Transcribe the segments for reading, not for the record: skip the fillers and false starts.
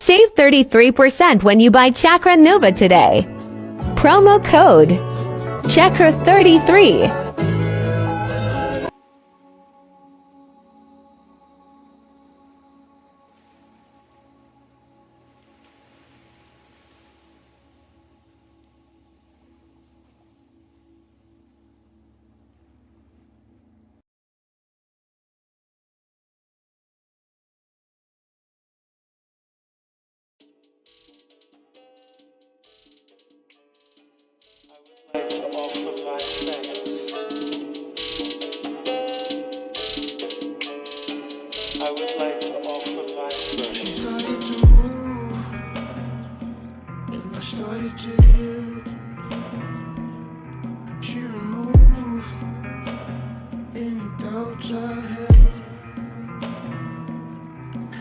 Save 33% when you buy Chakra Nova today. Promo code Chakra33. To offer my thanks. I would like to offer my thanks. She started to move, and I started to hear. She removed any doubts I had.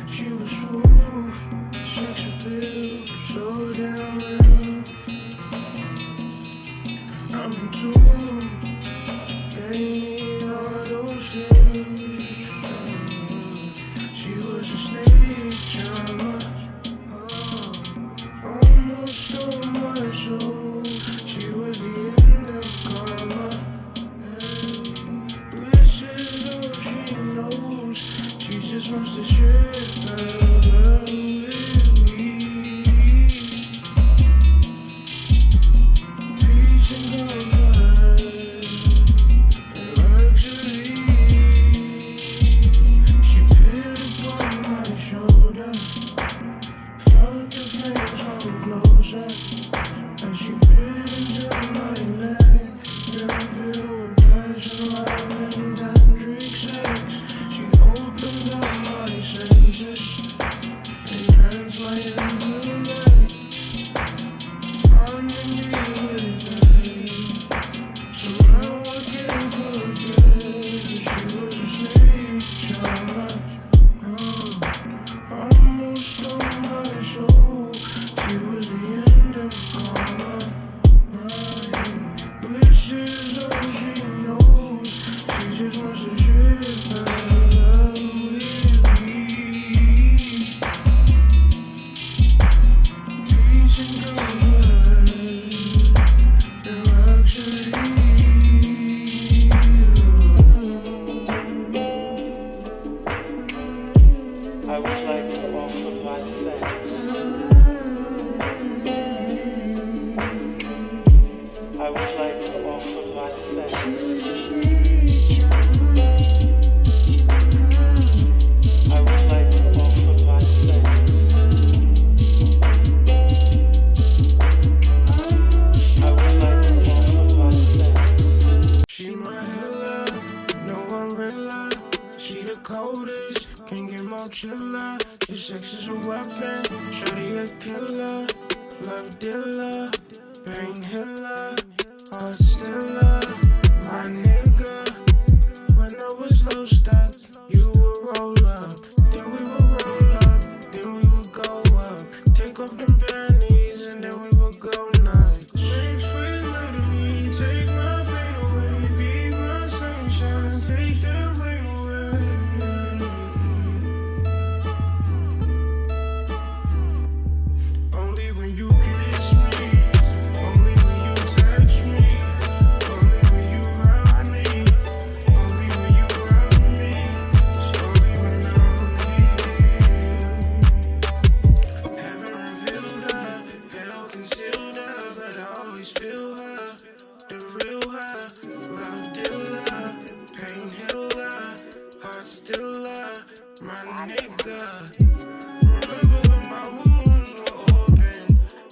She was smooth, sex appeal, so damn real. I'm in tune, gave me all those things. She was a snake charmer, almost stole my soul. She was the end of karma. This is all she knows. She just wants to share her love with me. Peace and comfort and luxury. She peered upon my shoulder, felt the flames come closer, and she bit into my neck. Then I feel with passion, love, and tantric sex. She opened up my senses, enhanced my intellect. Underneath with her, somehow I can't forget. She was a snake charmer, almost stole my soul. She was the end of karma. This is all she knows. She just wants to share her love with me. Peace and comfort and luxury. I would like to offer my thanks. I would like to offer my thanks. I would like to offer my thanks. I would like to offer my thanks. She my hella, no umbrella. She the coldest, can't get more chiller. Your sex is a weapon, shawty a killer. Love dealer, pain healer, heart stiller. My nigga, when I was low stuck, you would roll up. Then we would roll up, then we would go up. Take off them panties and then we would go nuts. Sweet, sweet love to me, take my pain away. Be my sunshine, take the rain away. Only when you kiss me, only when you touch me, only when you hug me, only when you rub me, it's only when I'm here. Heaven revealed her, hell concealed her, but I always feel her, the real her. Love dealer, pain healer, heart stiller, my nigga. Remember when my wounds were open,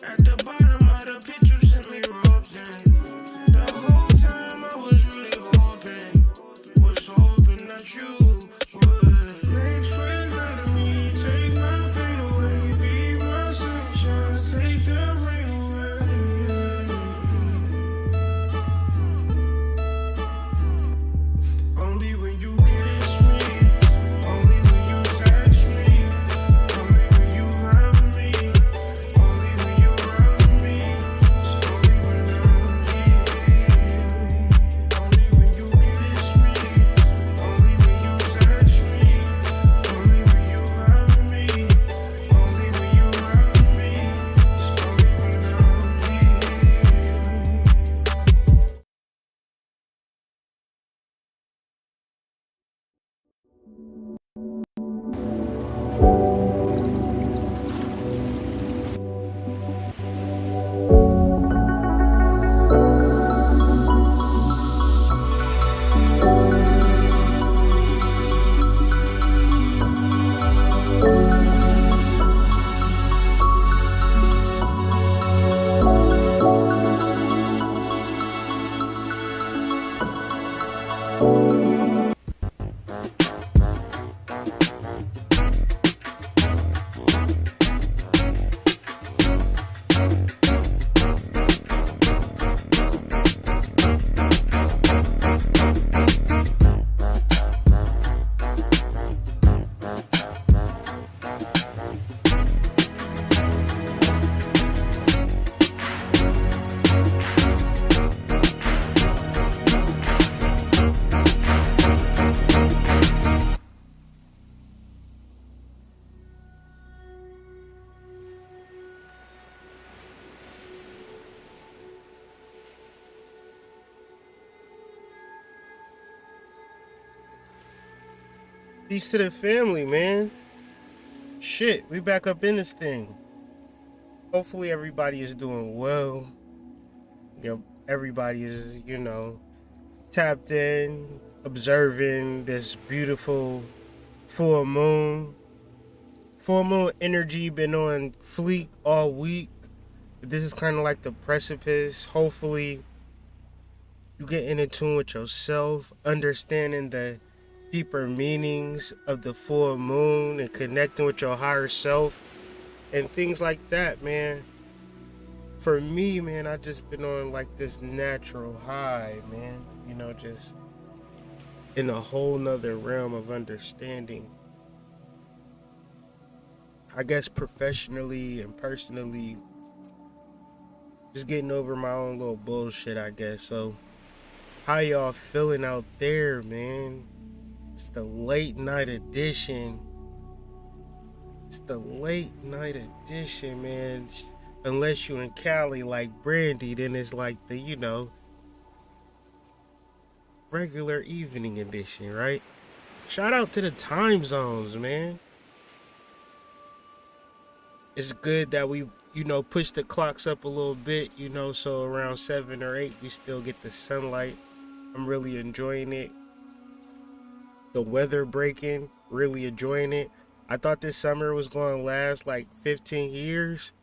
at the bottom of the pit you sent me roped in. The whole time I was really hoping that you would. Make sweet love to me, take my pain away, be my sunshine, take the rain away. Only when you kiss me, only when you touch me, Peace to the family, man. Shit, we back up in this thing. Hopefully everybody is doing well. Everybody is, tapped in, observing this beautiful full moon. Full moon energy been on fleek all week. But this is kind of like the precipice. Hopefully you getting in tune with yourself, understanding the deeper meanings of the full moon and connecting with your higher self and things like that, man. For me, man, I just been on like this natural high, man. Just in a whole nother realm of understanding. I guess professionally and personally, just getting over my own little bullshit, I guess. So, how y'all feeling out there, man? It's the late night edition. Man. Unless you in Cali like Brandy, then it's like the, regular evening edition, right? Shout out to the time zones, man. It's good that we, push the clocks up a little bit, so around 7 or 8 we still get the sunlight. I'm really enjoying it. The weather breaking, really enjoying it. I thought this summer was going to last like 15 years.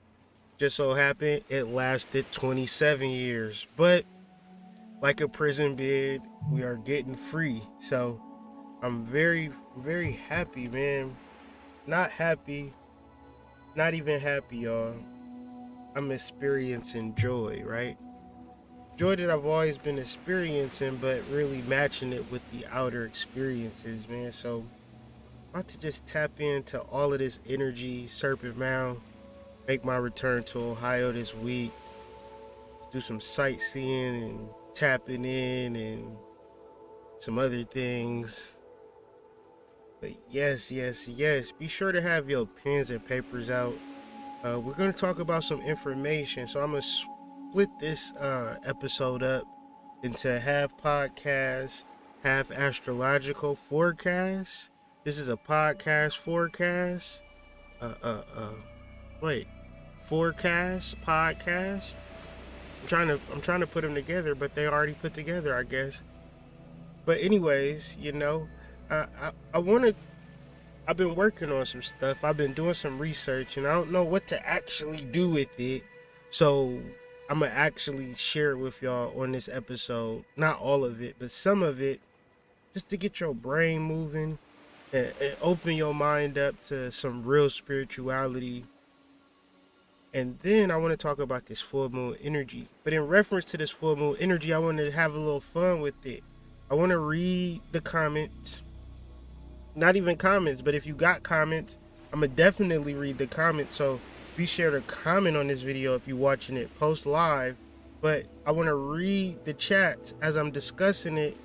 Just so happened it lasted 27 years. But like a prison bid, we are getting free. So I'm very, very happy, man. Not even happy, y'all. I'm experiencing joy, right? Joy that I've always been experiencing, but really matching it with the outer experiences, man. So I'm about to just tap into all of this energy, Serpent Mound, make my return to Ohio this week, do some sightseeing and tapping in and some other things. But yes, be sure to have your pens and papers out. We're going to talk about some information, so I'm going to split this episode up into half podcast, half astrological forecast. This is a podcast forecast. Forecast podcast. I'm trying to put them together, but they already put together, I guess. But anyways, I've been working on some stuff. I've been doing some research, and I don't know what to actually do with it. So I'm going to actually share it with y'all on this episode. Not all of it, but some of it, just to get your brain moving and open your mind up to some real spirituality. And then I want to talk about this full moon energy. But in reference to this full moon energy, I want to have a little fun with it. I want to read the comments. Not even comments, but if you got comments, I'm going to definitely read the comments. So be sure to comment on this video if you're watching it post live. But I want to read the chats as I'm discussing it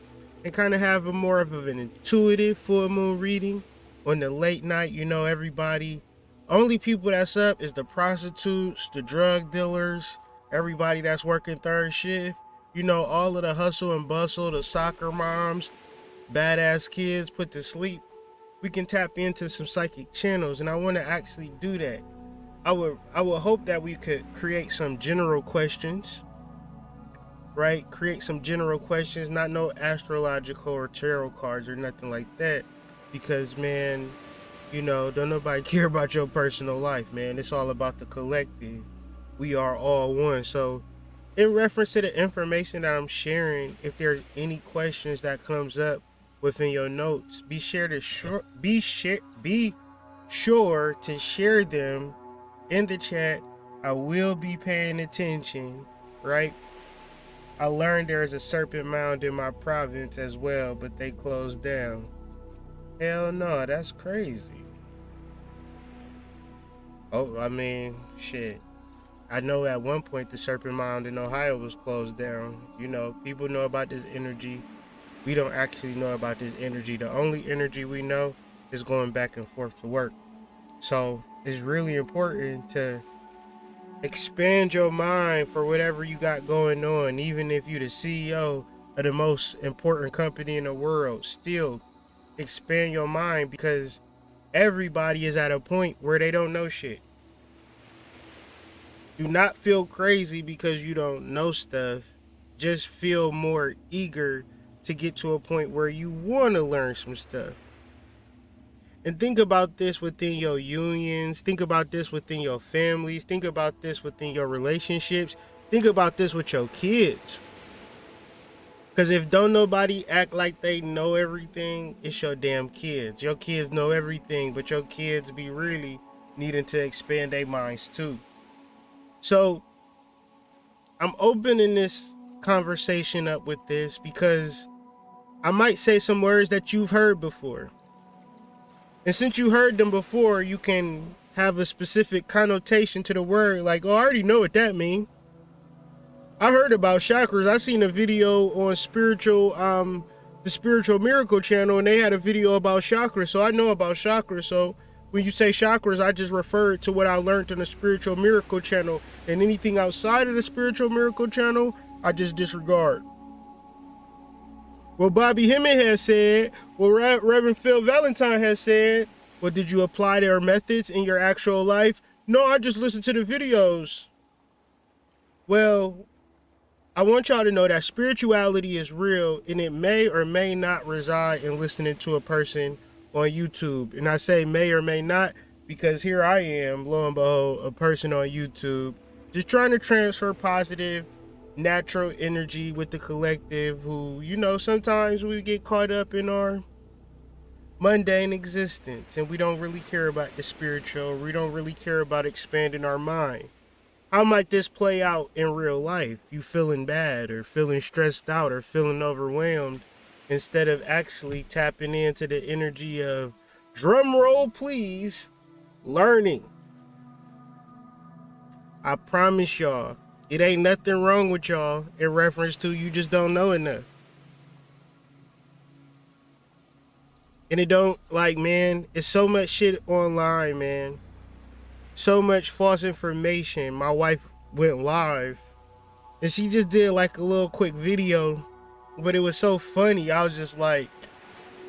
and kind of have more of an intuitive full moon reading on the late night. Everybody, only people that's up is the prostitutes, the drug dealers, everybody that's working third shift. All of the hustle and bustle, the soccer moms, badass kids put to sleep. We can tap into some psychic channels, and I want to actually do that. I would hope that we could create some general questions, right? Create some general questions, not no astrological or tarot cards or nothing like that, because, man, don't nobody care about your personal life, man. It's all about the collective. We are all one. So in reference to the information that I'm sharing, if there's any questions that comes up within your notes, be sure to share them in the chat. I will be paying attention, right? I learned there is a serpent mound in my province as well, but they closed down. Hell no, that's crazy. Oh, I mean, shit. I know at one point the serpent mound in Ohio was closed down. People know about this energy. We don't actually know about this energy. The only energy we know is going back and forth to work. So it's really important to expand your mind for whatever you got going on. Even if you're the CEO of the most important company in the world, still expand your mind, because everybody is at a point where they don't know shit. Do not feel crazy because you don't know stuff. Just feel more eager to get to a point where you want to learn some stuff. And think about this within your unions. Think about this within your families. Think about this within your relationships. Think about this with your kids. Because if don't nobody act like they know everything, it's your damn kids. Your kids know everything, but your kids be really needing to expand their minds too. So I'm opening this conversation up with this because I might say some words that you've heard before. And since you heard them before, you can have a specific connotation to the word, like, oh, I already know what that means. I heard about chakras. I seen a video on the Spiritual Miracle channel, and they had a video about chakras, so I know about chakras. So when you say chakras, I just referred to what I learned on the Spiritual Miracle channel, and anything outside of the Spiritual Miracle channel, I just disregard. Well, Bobby Hemmett has said, well, Reverend Phil Valentine has said, well, did you apply their methods in your actual life? No, I just listened to the videos. Well, I want y'all to know that spirituality is real, and it may or may not reside in listening to a person on YouTube. And I say may or may not because here I am, lo and behold, a person on YouTube, just trying to transfer positive, natural energy with the collective who, you know, sometimes we get caught up in our mundane existence and we don't really care about the spiritual. We don't really care about expanding our mind. How might this play out in real life? You feeling bad or feeling stressed out or feeling overwhelmed instead of actually tapping into the energy of, drum roll please, learning. I promise y'all, it ain't nothing wrong with y'all in reference to you just don't know enough. And it don't, like, man, it's so much shit online, man. So much false information. My wife went live and she just did like a little quick video, but it was so funny. I was just like,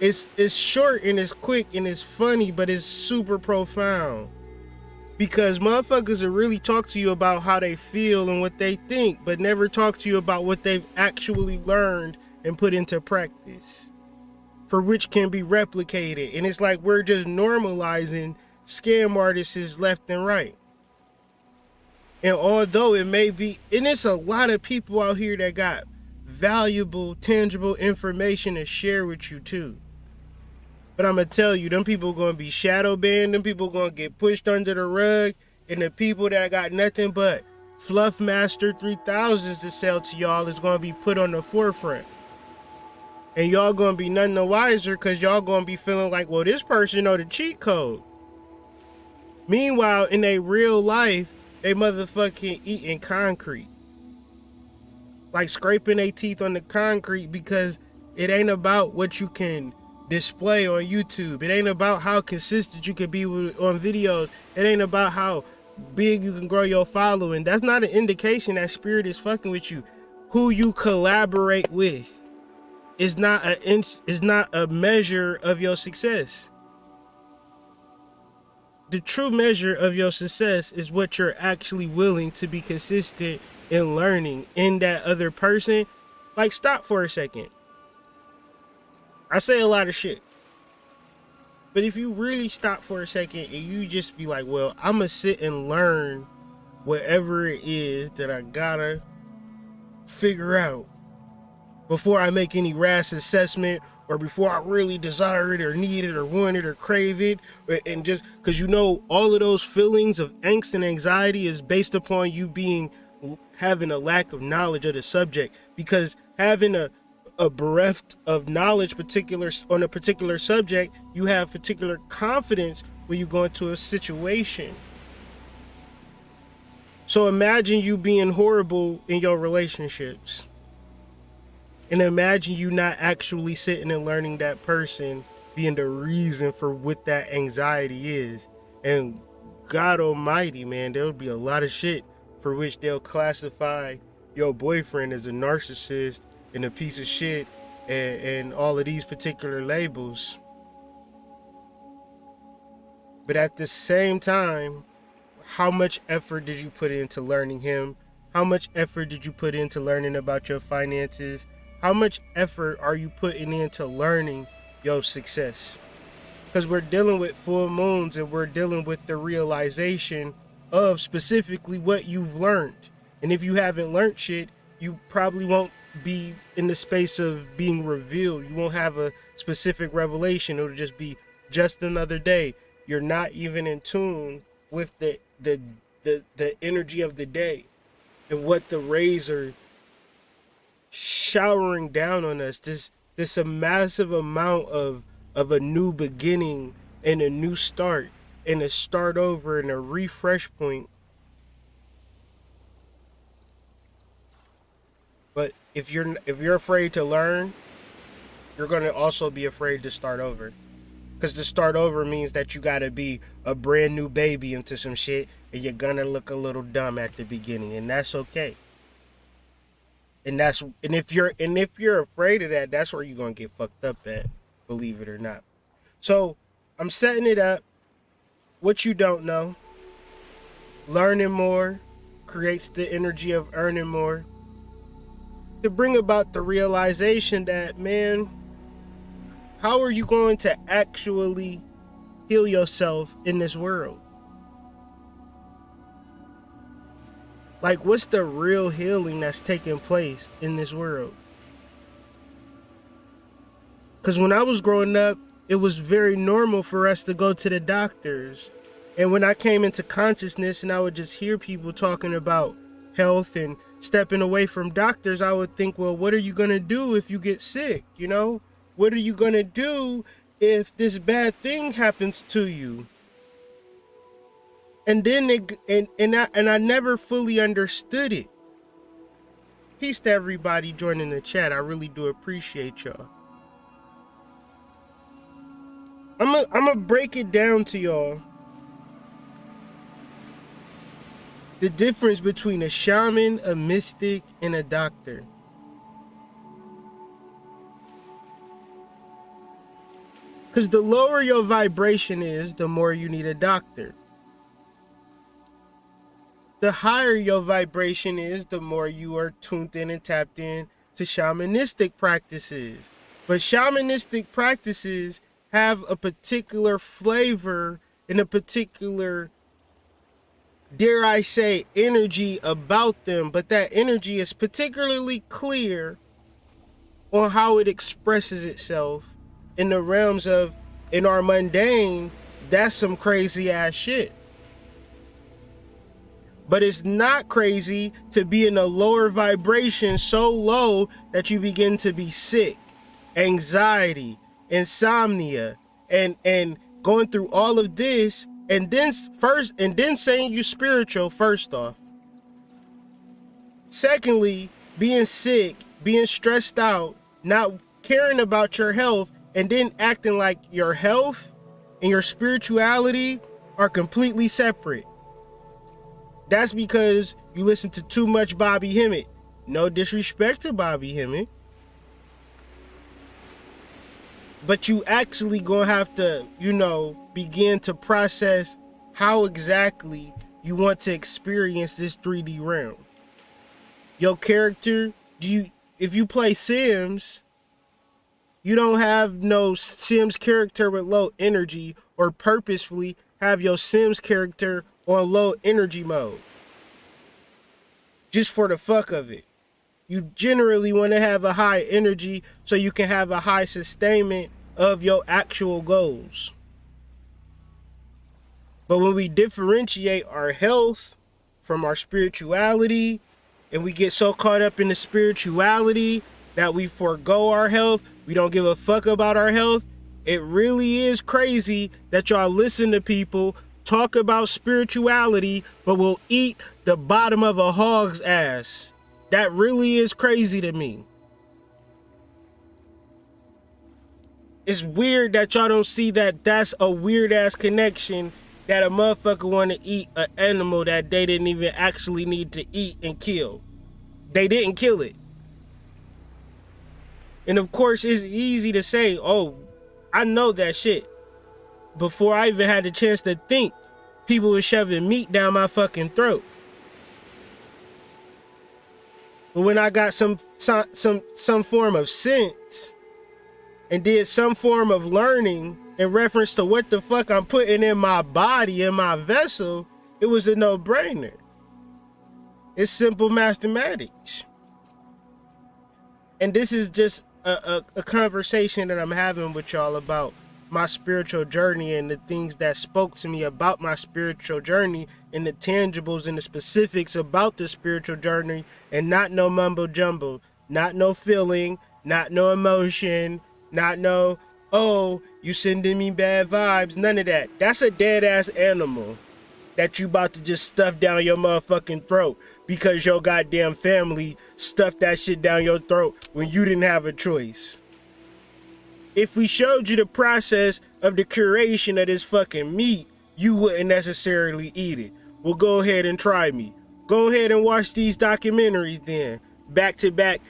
it's short and it's quick and it's funny, but it's super profound. Because motherfuckers will really talk to you about how they feel and what they think, but never talk to you about what they've actually learned and put into practice, for which can be replicated. And it's like we're just normalizing scam artists left and right. And although it may be, and it's a lot of people out here that got valuable, tangible information to share with you too. But I'm going to tell you, them people going to be shadow banned, them people going to get pushed under the rug, and the people that got nothing but Fluff Master 3000s to sell to y'all is going to be put on the forefront. And y'all going to be none the wiser because y'all going to be feeling like, well, this person know the cheat code. Meanwhile, in a real life, they motherfucking eating concrete. Like scraping their teeth on the concrete, because it ain't about what you can display on YouTube. It ain't about how consistent you can be on videos. It ain't about how big you can grow your following. That's not an indication that spirit is fucking with you. Who you collaborate with is not a measure of your success. The true measure of your success is what you're actually willing to be consistent in learning in that other person. Like, stop for a second. I say a lot of shit. But if you really stop for a second and you just be like, well, I'm going to sit and learn whatever it is that I gotta figure out before I make any rash assessment, or before I really desire it or need it or want it or crave it, and just because, you know, all of those feelings of angst and anxiety is based upon you having a lack of knowledge of the subject. Because having a bereft of knowledge on a particular subject, you have particular confidence when you go into a situation. So imagine you being horrible in your relationships. And imagine you not actually sitting and learning that person being the reason for what that anxiety is. And God almighty, man, there'll be a lot of shit for which they'll classify your boyfriend as a narcissist and a piece of shit and all of these particular labels. But at the same time, how much effort did you put into learning him? How much effort did you put into learning about your finances? How much effort are you putting into learning your success? Because we're dealing with full moons and we're dealing with the realization of specifically what you've learned. And if you haven't learned shit, you probably won't be in the space of being revealed. You won't have a specific revelation. It'll just be just another day. You're not even in tune with the energy of the day and what the rays are showering down on us. This a massive amount of a new beginning and a new start and a start over and a refresh point. But if you're afraid to learn, you're gonna also be afraid to start over. Because to start over means that you gotta be a brand new baby into some shit, and you're gonna look a little dumb at the beginning, and that's okay. And if you're afraid of that, that's where you're gonna get fucked up at, believe it or not. So I'm setting it up. What you don't know. Learning more creates the energy of earning more. To bring about the realization that, man, how are you going to actually heal yourself in this world? Like, what's the real healing that's taking place in this world? Because when I was growing up, it was very normal for us to go to the doctors. And when I came into consciousness and I would just hear people talking about health and stepping away from doctors, I would think, well, what are you going to do if you get sick? You know, what are you going to do if this bad thing happens to you? And then I never fully understood it. Peace to everybody joining the chat. I really do appreciate y'all. I'm gonna break it down to y'all. The difference between a shaman, a mystic, and a doctor. Because the lower your vibration is, the more you need a doctor. The higher your vibration is, the more you are tuned in and tapped in to shamanistic practices. But shamanistic practices have a particular flavor and a particular, dare I say, energy about them. But that energy is particularly clear on how it expresses itself in the realms of, in our mundane, that's some crazy ass shit. But it's not crazy to be in a lower vibration so low that you begin to be sick, anxiety, insomnia, and going through all of this, and then saying you spiritual first off. Secondly, being sick, being stressed out, not caring about your health, and then acting like your health and your spirituality are completely separate. That's because you listen to too much Bobby Hemmett. No disrespect to Bobby Hemmett. But you actually gonna have to, begin to process how exactly you want to experience this 3D realm. Your character, if you play Sims, you don't have no Sims character with low energy, or purposefully have your Sims character on low energy mode just for the fuck of it. You generally want to have a high energy so you can have a high sustainment of your actual goals. But when we differentiate our health from our spirituality, and we get so caught up in the spirituality that we forego our health, we don't give a fuck about our health, it really is crazy that y'all listen to people talk about spirituality, but will eat the bottom of a hog's ass. That really is crazy to me. It's weird that y'all don't see that that's a weird ass connection, that a motherfucker want to eat an animal that they didn't even actually need to eat and kill. They didn't kill it. And of course, it's easy to say, oh, I know that shit. before I even had the chance to think, people were shoving meat down my fucking throat. But when I got some form of sense and did some form of learning in reference to what the fuck I'm putting in my body, in my vessel, it was a no-brainer. It's simple mathematics. And this is just a conversation that I'm having with y'all about my spiritual journey and the things that spoke to me about my spiritual journey and the tangibles and the specifics about the spiritual journey, and not no mumbo jumbo, not no feeling, not no emotion, not no, oh, you sending me bad vibes, none of that. That's a dead ass animal that you about to just stuff down your motherfucking throat because your goddamn family stuffed that shit down your throat when you didn't have a choice. If we showed you the process of the curation of this fucking meat, you wouldn't necessarily eat it. Well, go ahead and try me. Go ahead and watch these documentaries then. Back to back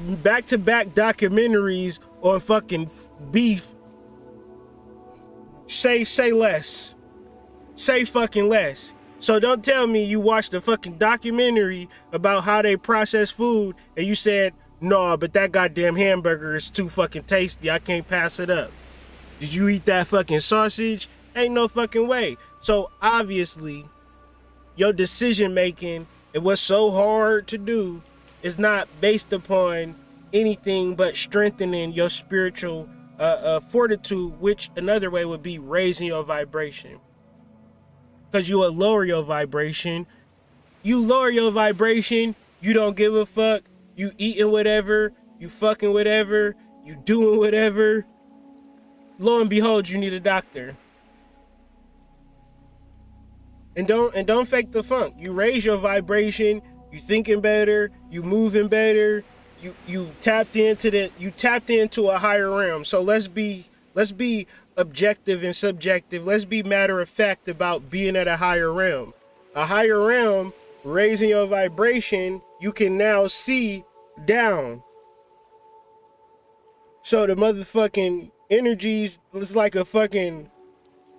documentaries on fucking beef. Say less. Say fucking less. So don't tell me you watched a fucking documentary about how they process food and you said, no, but that goddamn hamburger is too fucking tasty. I can't pass it up. Did you eat that fucking sausage? Ain't no fucking way. So obviously, your decision making and what's so hard to do is not based upon anything but strengthening your spiritual fortitude, which another way would be raising your vibration. Because you will lower your vibration. You lower your vibration, you don't give a fuck. You eating whatever, you fucking whatever, you doing whatever. Lo and behold, you need a doctor. And don't fake the funk. You raise your vibration, you thinking better, you moving better, you tapped into a higher realm. So let's be objective and subjective. Let's be matter of fact about being at a higher realm. A higher realm, raising your vibration, you can now see down. So the motherfucking energies, it's like a fucking,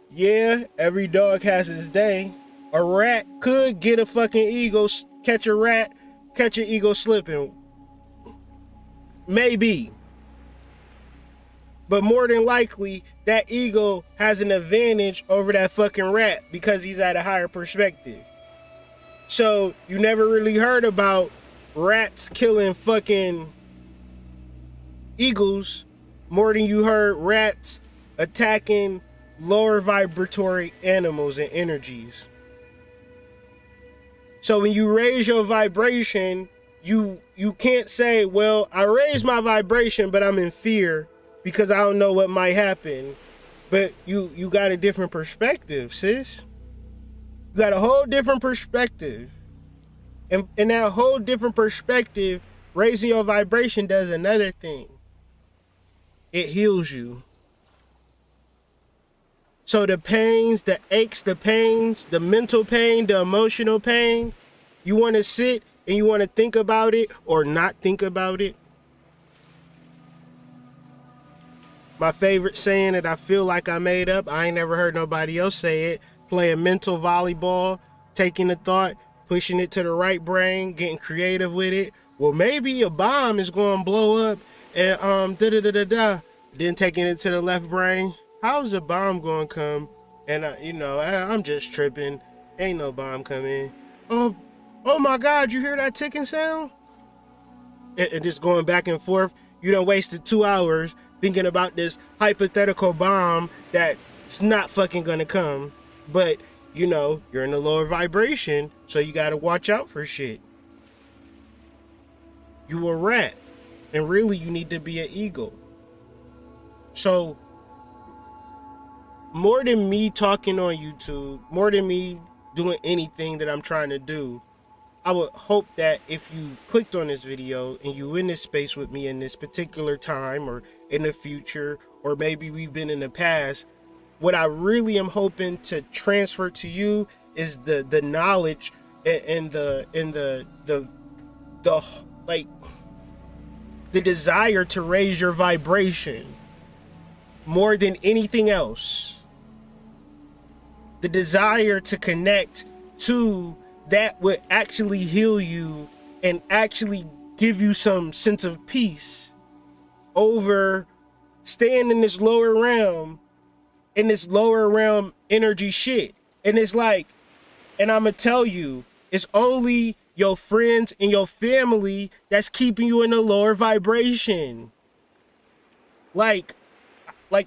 yeah, every dog has his day. A rat could get a fucking eagle, catch a rat, catch an eagle slipping. Maybe. But more than likely, that eagle has an advantage over that fucking rat because he's at a higher perspective. So you never really heard about rats killing fucking eagles more than you heard rats attacking lower vibratory animals and energies. So when you raise your vibration, you can't say, well, I raised my vibration, but I'm in fear because I don't know what might happen. But you got a different perspective, sis. You got a whole different perspective. And in that whole different perspective, raising your vibration does another thing. It heals you. So the pains, the aches, the pains, the mental pain, the emotional pain, you want to sit and you want to think about it or not think about it. My favorite saying that I feel like I made up, I ain't never heard nobody else say it, playing mental volleyball, taking a thought, pushing it to the right brain, getting creative with it. Well, maybe a bomb is going to blow up and then taking it to the left brain. How's a bomb going to come? And I'm just tripping. Ain't no bomb coming. Oh my God, you hear that ticking sound? And just going back and forth. You done wasted 2 hours thinking about this hypothetical bomb that's not fucking gonna come. But, you're in a lower vibration, so you gotta watch out for shit. You a rat, and really you need to be an eagle. So, more than me talking on YouTube, more than me doing anything that I'm trying to do, I would hope that if you clicked on this video and you in this space with me in this particular time or in the future, or maybe we've been in the past, what I really am hoping to transfer to you is the knowledge and the desire to raise your vibration more than anything else. the desire to connect to that would actually heal you and actually give you some sense of peace over staying in this lower realm, in this lower realm energy shit. And it's like, and I'm gonna tell you, it's only your friends and your family that's keeping you in a lower vibration. Like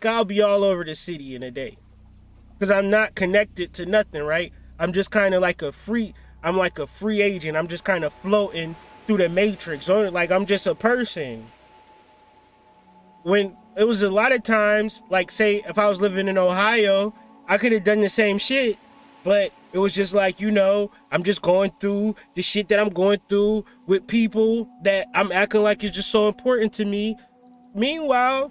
I'll be all over the city in a day because I'm not connected to nothing, right? I'm just kind of like I'm like a free agent. I'm just kind of floating through the matrix. Like I'm just a person. When it was a lot of times, like say if I was living in Ohio, I could have done the same shit, but it was just like, you know, I'm just going through the shit that I'm going through with people that I'm acting like is just so important to me. Meanwhile,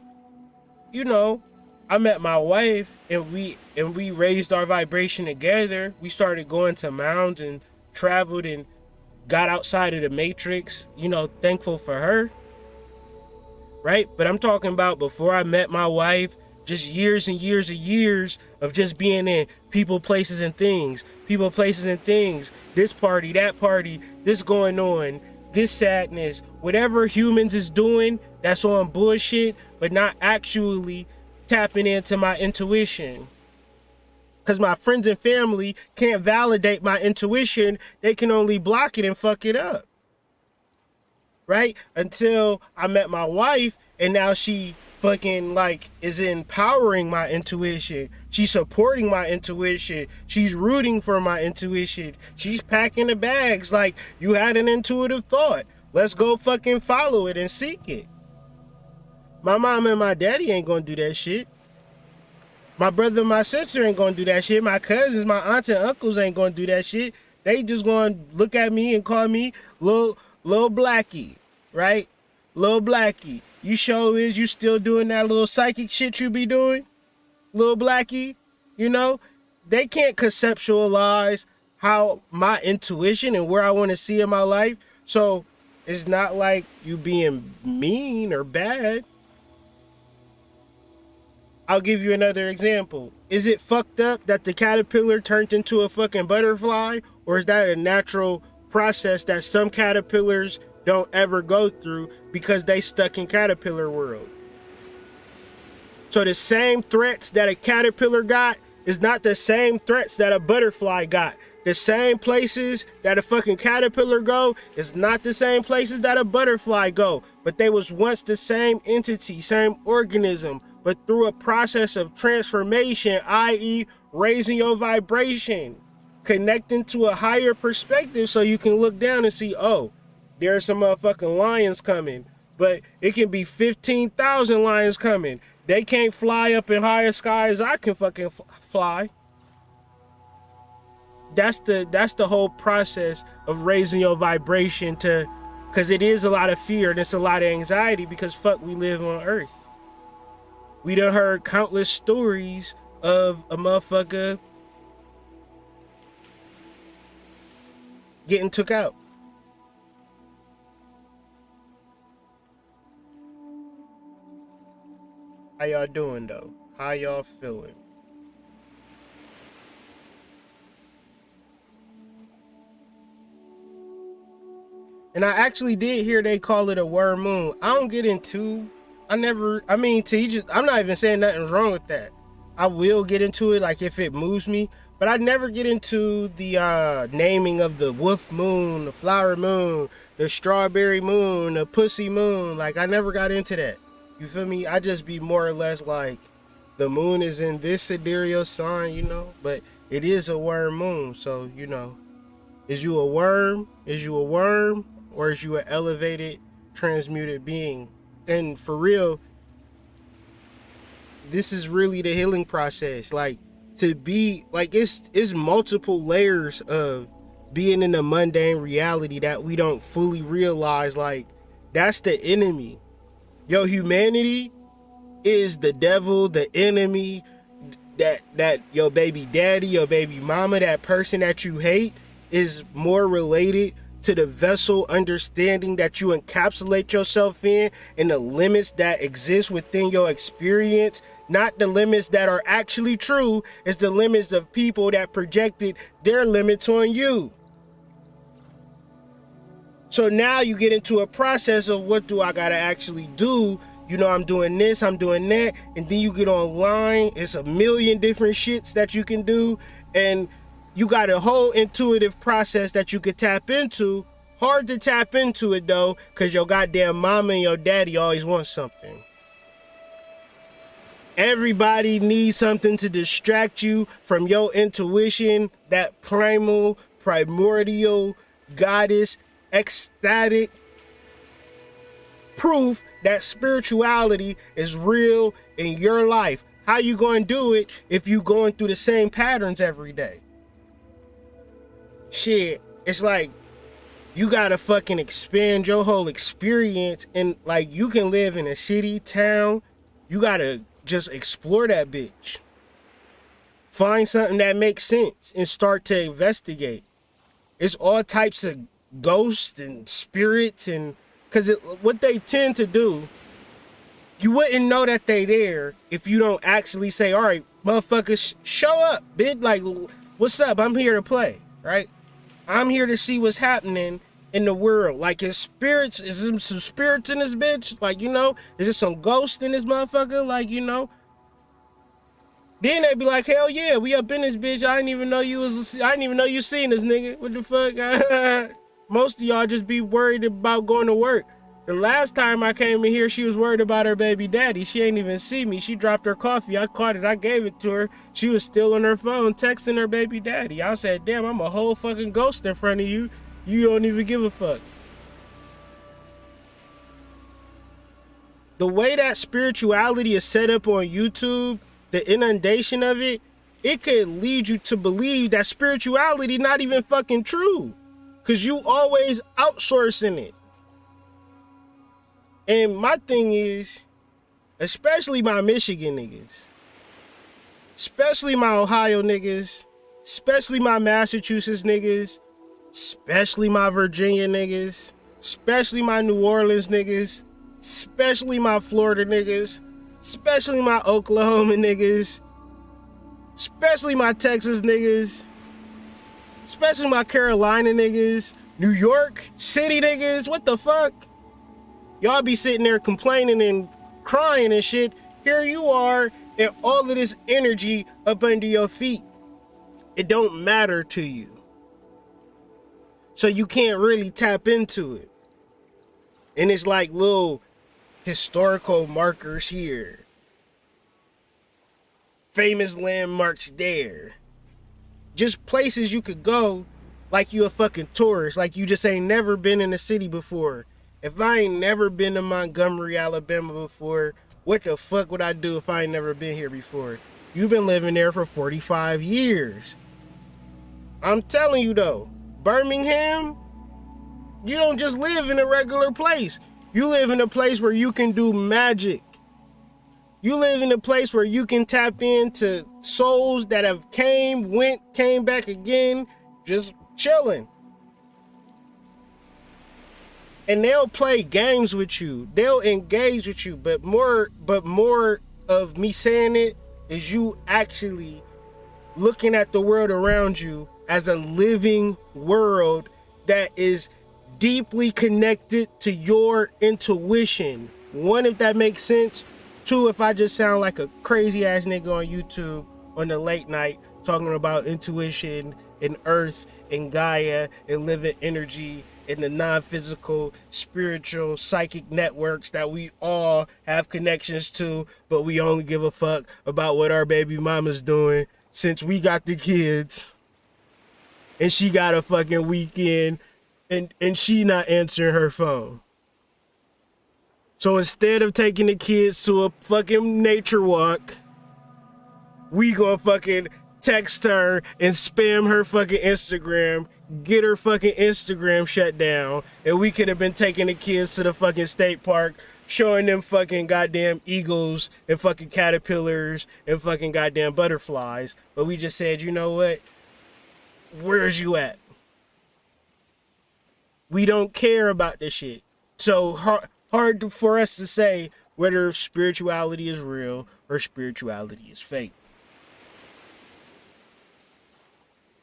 you know, I met my wife and we raised our vibration together. We started going to mounds and traveled and got outside of the matrix, you know, thankful for her. Right? But I'm talking about before I met my wife, just years and years and years of just being in people, places, and things. People, places, and things. This party, that party, this going on, this sadness. Whatever humans is doing that's on bullshit, but not actually tapping into my intuition. Because my friends and family can't validate my intuition. They can only block it and fuck it up. Right? Until I met my wife and now she fucking like is empowering my intuition. She's supporting my intuition. She's rooting for my intuition. She's packing the bags like, you had an intuitive thought. Let's go fucking follow it and seek it. My mom and my daddy ain't gonna do that shit. My brother and my sister ain't gonna do that shit. My cousins, my aunts and uncles ain't gonna do that shit. They just gonna look at me and call me Lil Blackie, right? Lil Blackie. You sure is you still doing that little psychic shit you be doing? Lil Blackie, you know? They can't conceptualize how my intuition and where I want to see in my life. So it's not like you being mean or bad. I'll give you another example. Is it fucked up that the caterpillar turned into a fucking butterfly? Or is that a natural process that some caterpillars don't ever go through because they stuck in caterpillar world? So the same threats that a caterpillar got is not the same threats that a butterfly got. The same places that a fucking caterpillar go is not the same places that a butterfly go. But they was once the same entity, same organism, but through a process of transformation, i.e. raising your vibration, connecting to a higher perspective so you can look down and see, oh, there's some motherfucking lions coming, but it can be 15,000 lions coming. They can't fly up in higher skies. I can fucking fly. That's the whole process of raising your vibration to, because it is a lot of fear and it's a lot of anxiety because fuck, we live on Earth. We done heard countless stories of a motherfucker getting took out. How y'all doing though? How y'all feeling? And I actually did hear they call it a worm moon. I don't get into, I'm not even saying nothing's wrong with that. I will get into it like if it moves me, but I never get into the naming of the wolf moon, the flower moon, the strawberry moon, the pussy moon. Like I never got into that. You feel me? I just be more or less like the moon is in this sidereal sign, you know, but it is a worm moon. So, you know, is you a worm? Is you a worm? Or is you an elevated, transmuted being? And for real, this is really the healing process. Like to be like, it's multiple layers of being in a mundane reality that we don't fully realize. Like that's the enemy. Yo, humanity is the devil, the enemy, that your baby daddy, your baby mama, that person that you hate is more related to the vessel understanding that you encapsulate yourself in and the limits that exist within your experience Not the limits that are actually true. It's the limits of people that projected their limits on you. So now you get into a process of what do I gotta actually do? You know, I'm doing this, I'm doing that. And then you get online. It's a million different shits that you can do. And you got a whole intuitive process that you could tap into. Hard to tap into it though, because your goddamn mama and your daddy always want something. Everybody needs something to distract you from your intuition, that primal, primordial, goddess, ecstatic proof that spirituality is real in your life. How you going to do it if you going through the same patterns every day? Shit, it's like you gotta fucking expand your whole experience, and like you can live in a city, town, you gotta just explore that bitch. Find something that makes sense and start to investigate. It's all types of ghosts and spirits, and because what they tend to do, you wouldn't know that they there if you don't actually say, all right, motherfuckers, show up, bitch. Like, what's up? I'm here to play, right? I'm here to see what's happening in the world. Like, is there some spirits in this bitch? Like, you know, is there some ghost in this motherfucker? Like, you know. Then they be like, hell yeah, we up in this bitch. I didn't even know you seen this nigga. What the fuck? Most of y'all just be worried about going to work. The last time I came in here, she was worried about her baby daddy. She ain't even see me. She dropped her coffee. I caught it. I gave it to her. She was still on her phone texting her baby daddy. I said, damn, I'm a whole fucking ghost in front of you. You don't even give a fuck. The way that spirituality is set up on YouTube, the inundation of it, it could lead you to believe that spirituality not even fucking true. Because you always outsourcing it. And my thing is, especially my Michigan niggas, especially my Ohio niggas, especially my Massachusetts niggas, especially my Virginia niggas, especially my New Orleans niggas, especially my Florida niggas, especially my Oklahoma niggas, especially my Texas niggas, especially my Carolina niggas, New York City niggas, what the fuck? Y'all be sitting there complaining and crying and shit. Here you are, and all of this energy up under your feet. It don't matter to you. So you can't really tap into it. And it's like little historical markers here. Famous landmarks there. Just places you could go like you a fucking tourist. Like you just ain't never been in the city before. If I ain't never been to Montgomery, Alabama before, what the fuck would I do if I ain't never been here before? You've been living there for 45 years. I'm telling you though, Birmingham, you don't just live in a regular place. You live in a place where you can do magic. You live in a place where you can tap into souls that have came back again, just chilling. And they'll play games with you. They'll engage with you. But more of me saying it is you actually looking at the world around you as a living world that is deeply connected to your intuition. One, if that makes sense. Two, if I just sound like a crazy ass nigga on YouTube on the late night talking about intuition and earth and Gaia and living energy and the non-physical, spiritual, psychic networks that we all have connections to, but we only give a fuck about what our baby mama's doing since we got the kids and she got a fucking weekend and she not answering her phone. So instead of taking the kids to a fucking nature walk, we gonna fucking text her and spam her fucking Instagram, get her fucking Instagram shut down, and we could have been taking the kids to the fucking state park, showing them fucking goddamn eagles and fucking caterpillars and fucking goddamn butterflies. But we just said, you know what? Where's you at? We don't care about this shit. So hard for us to say, whether spirituality is real or spirituality is fake.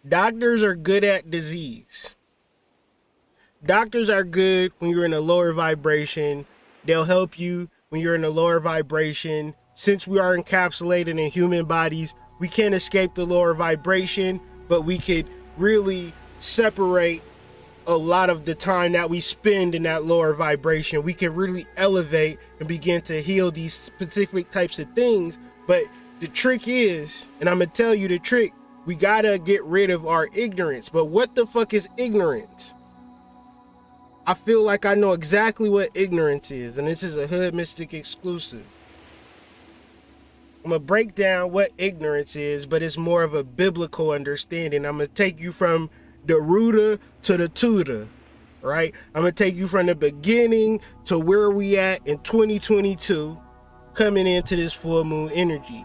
Doctors are good at disease. Doctors are good when you're in a lower vibration. They'll help you when you're in a lower vibration. Since we are encapsulated in human bodies, we can't escape the lower vibration, but we could really separate a lot of the time that we spend in that lower vibration. We can really elevate and begin to heal these specific types of things. But the trick is, and I'm gonna tell you the trick, we gotta get rid of our ignorance. But what the fuck is ignorance? I feel like I know exactly what ignorance is, and this is a Hood Mystic exclusive. I'm gonna break down what ignorance is, but it's more of a biblical understanding. I'm gonna take you from the rooter to the tutor, right? I'm gonna take you from the beginning to where we at in 2022, coming into this full moon energy.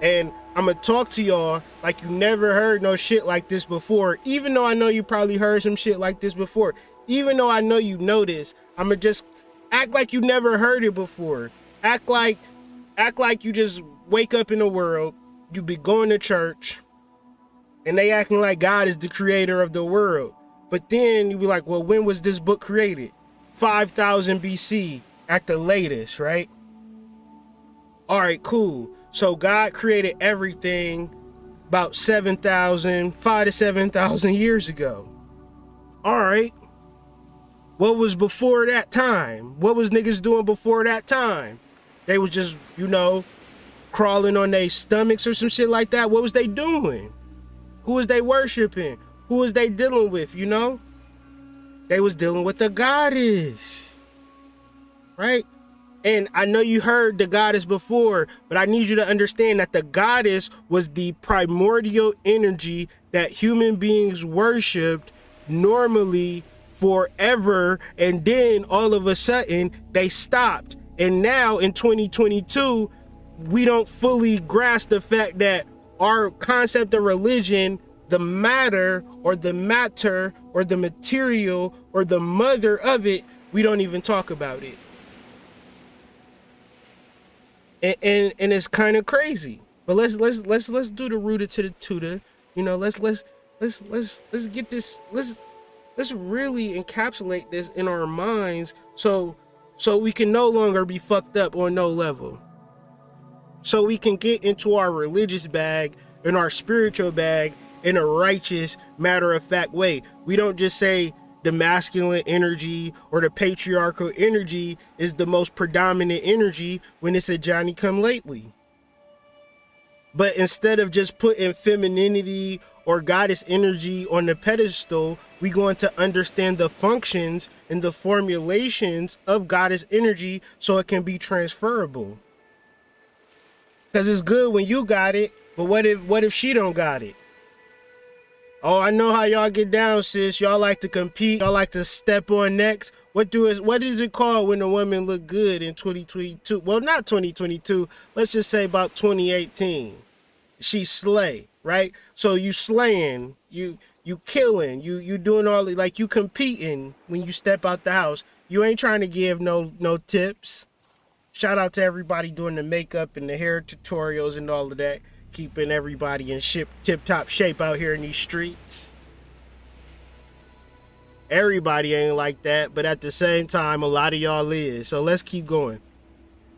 And I'm gonna talk to y'all like you never heard no shit like this before, even though I know you probably heard some shit like this before. Even though I know you know this, I'm gonna just act like you never heard it before. Act like you just wake up in the world, you be going to church, and they acting like God is the creator of the world. But then you be like, well, when was this book created? 5,000 BC at the latest, right? All right, cool. So God created everything about 5 to 7,000 years ago. All right. What was before that time? What was niggas doing before that time? They was just, crawling on their stomachs or some shit like that. What was they doing? Who was they worshiping? Who was they dealing with, They was dealing with the goddess, right? And I know you heard the goddess before, but I need you to understand that the goddess was the primordial energy that human beings worshipped normally forever, and then all of a sudden they stopped. And now in 2022, we don't fully grasp the fact that our concept of religion, the matter or the material or the mother of it, we don't even talk about it. And it's kind of crazy. But let's do the rooter to the tutor. Let's get this. Let's really encapsulate this in our minds so we can no longer be fucked up on no level. So we can get into our religious bag and our spiritual bag in a righteous, matter-of-fact way. We don't just say the masculine energy or the patriarchal energy is the most predominant energy when it's a Johnny-come-lately. But instead of just putting femininity or goddess energy on the pedestal, we going to understand the functions and the formulations of goddess energy so it can be transferable. Because it's good when you got it, but what if she don't got it? Oh, I know how y'all get down, sis. Y'all like to compete. Y'all like to step on necks. What is it called when a woman look good in 2022? Well, not 2022. Let's just say about 2018. She slay, right? So you slaying, you killing, you doing all the, like, you competing when you step out the house. You ain't trying to give no tips. Shout out to everybody doing the makeup and the hair tutorials and all of that, keeping everybody in tip-top shape out here in these streets. Everybody ain't like that, but at the same time, a lot of y'all is. So let's keep going.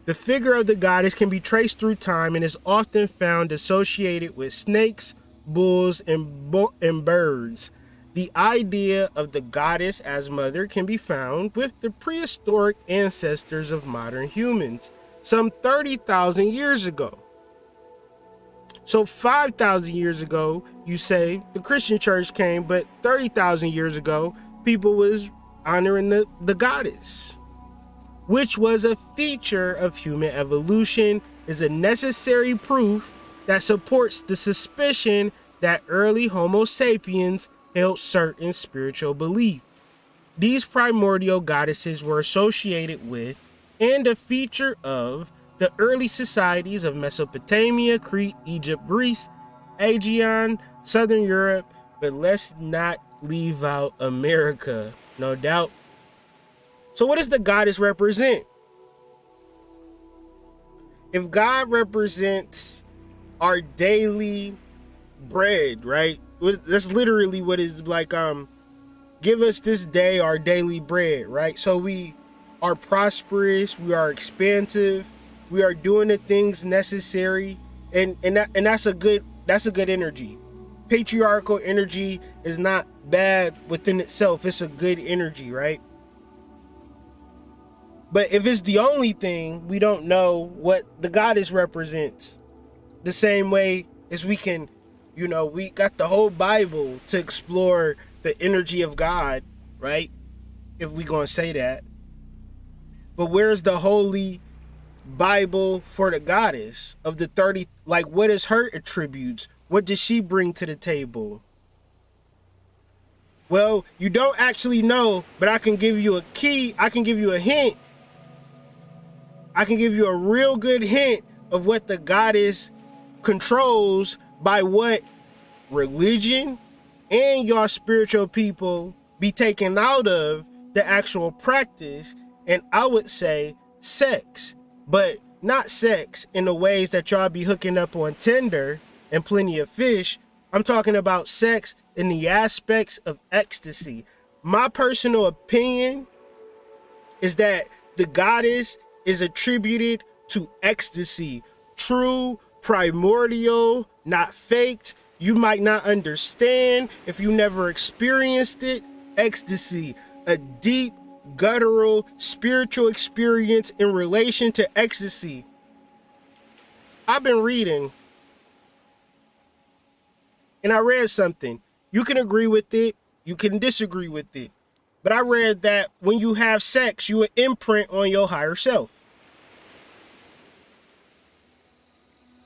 The figure of the goddess can be traced through time and is often found associated with snakes, bulls, and birds. The idea of the goddess as mother can be found with the prehistoric ancestors of modern humans, some 30,000 years ago. So 5,000 years ago, you say, the Christian church came, but 30,000 years ago, people was honoring the goddess, which was a feature of human evolution, is a necessary proof that supports the suspicion that early Homo sapiens held certain spiritual belief. These primordial goddesses were associated with and a feature of the early societies of Mesopotamia, Crete, Egypt, Greece, Aegean, Southern Europe, but let's not leave out America, no doubt. So what does the goddess represent? if God represents our daily bread, right? That's literally what it's like. Give us this day our daily bread, right? So we are prosperous, we are expansive, we are doing the things necessary, and that's a good energy. Patriarchal energy is not bad within itself. It's a good energy, right? But if it's the only thing, we don't know what the goddess represents. The same way as we can, we got the whole Bible to explore the energy of God, right? If we gonna say that. But where's the holy Bible for the goddess of the 30? Like, what is her attributes? What does she bring to the table? Well, you don't actually know, but I can give you a key. I can give you a hint. I can give you a real good hint of what the goddess controls by what religion and your spiritual people be taken out of the actual practice. And I would say sex, but not sex in the ways that y'all be hooking up on Tinder and Plenty of Fish. I'm talking about sex in the aspects of ecstasy. My personal opinion is that the goddess is attributed to ecstasy, true, primordial, not faked. You might not understand if you never experienced it. Ecstasy, a deep, guttural, spiritual experience in relation to ecstasy. I've been reading, and I read something. You can agree with it, you can disagree with it. But I read that when you have sex, you will imprint on your higher self.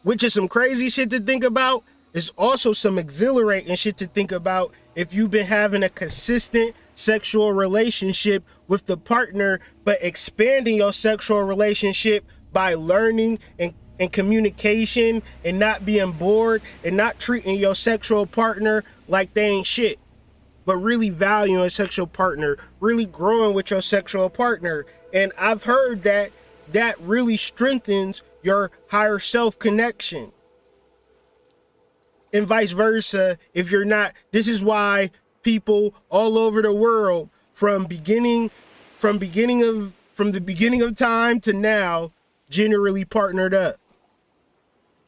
Which is some crazy shit to think about. It's also some exhilarating shit to think about if you've been having a consistent sexual relationship with the partner, but expanding your sexual relationship by learning and communication and not being bored and not treating your sexual partner like they ain't shit, but really valuing a sexual partner, really growing with your sexual partner. And I've heard that really strengthens your higher self connection. And vice versa, if you're not. This is why people all over the world from the beginning of time to now generally partnered up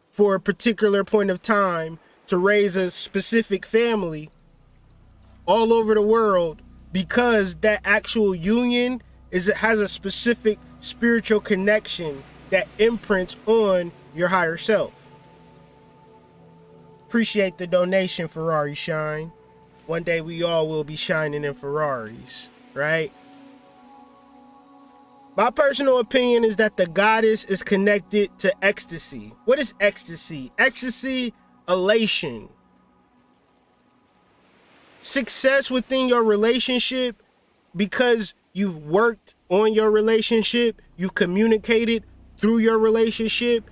for a particular point of time to raise a specific family all over the world, because that actual union has a specific spiritual connection that imprints on your higher self. Appreciate the donation, Ferrari Shine. One day we all will be shining in Ferraris, right? My personal opinion is that the goddess is connected to ecstasy. What is ecstasy? Ecstasy, elation. Success within your relationship because you've worked on your relationship, you've communicated through your relationship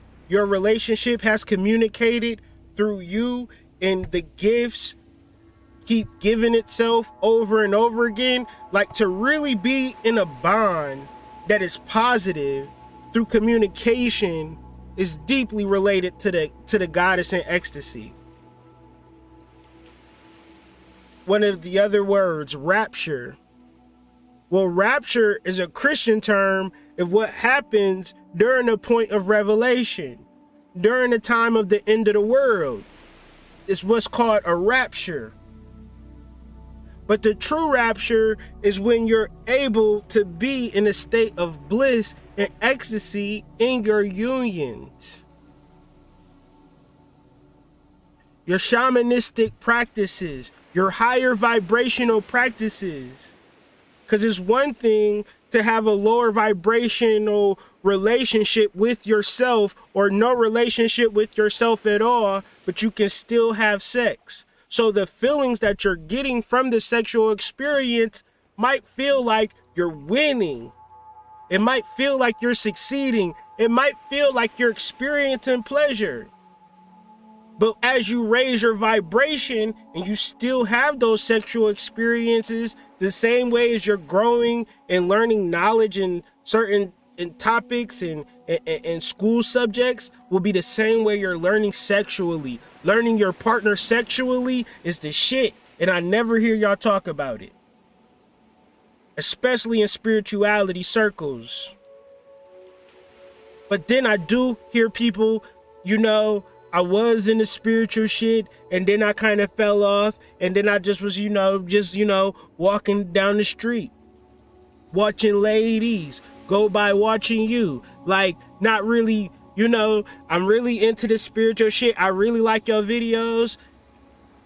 has communicated through you, and the gifts keep giving itself over and over again. Like, to really be in a bond that is positive through communication is deeply related to the goddess in ecstasy. One of the other words, rapture. Well, rapture is a Christian term of what happens during the point of revelation, during the time of the end of the world. It's what's called a rapture. But the true rapture is when you're able to be in a state of bliss and ecstasy in your unions. Your shamanistic practices, your higher vibrational practices. Because it's one thing to have a lower vibrational relationship with yourself or no relationship with yourself at all, but you can still have sex. So the feelings that you're getting from the sexual experience might feel like you're winning. It might feel like you're succeeding. It might feel like you're experiencing pleasure. But as you raise your vibration and you still have those sexual experiences, the same way as you're growing and learning knowledge in certain and topics and school subjects will be the same way you're learning sexually. Learning your partner sexually is the shit, and I never hear y'all talk about it, especially in spirituality circles. But then I do hear people, you know, I was in the spiritual shit and then I kind of fell off, and then I just was, walking down the street, watching ladies go by watching you. Like, not really, I'm really into the spiritual shit. I really like your videos.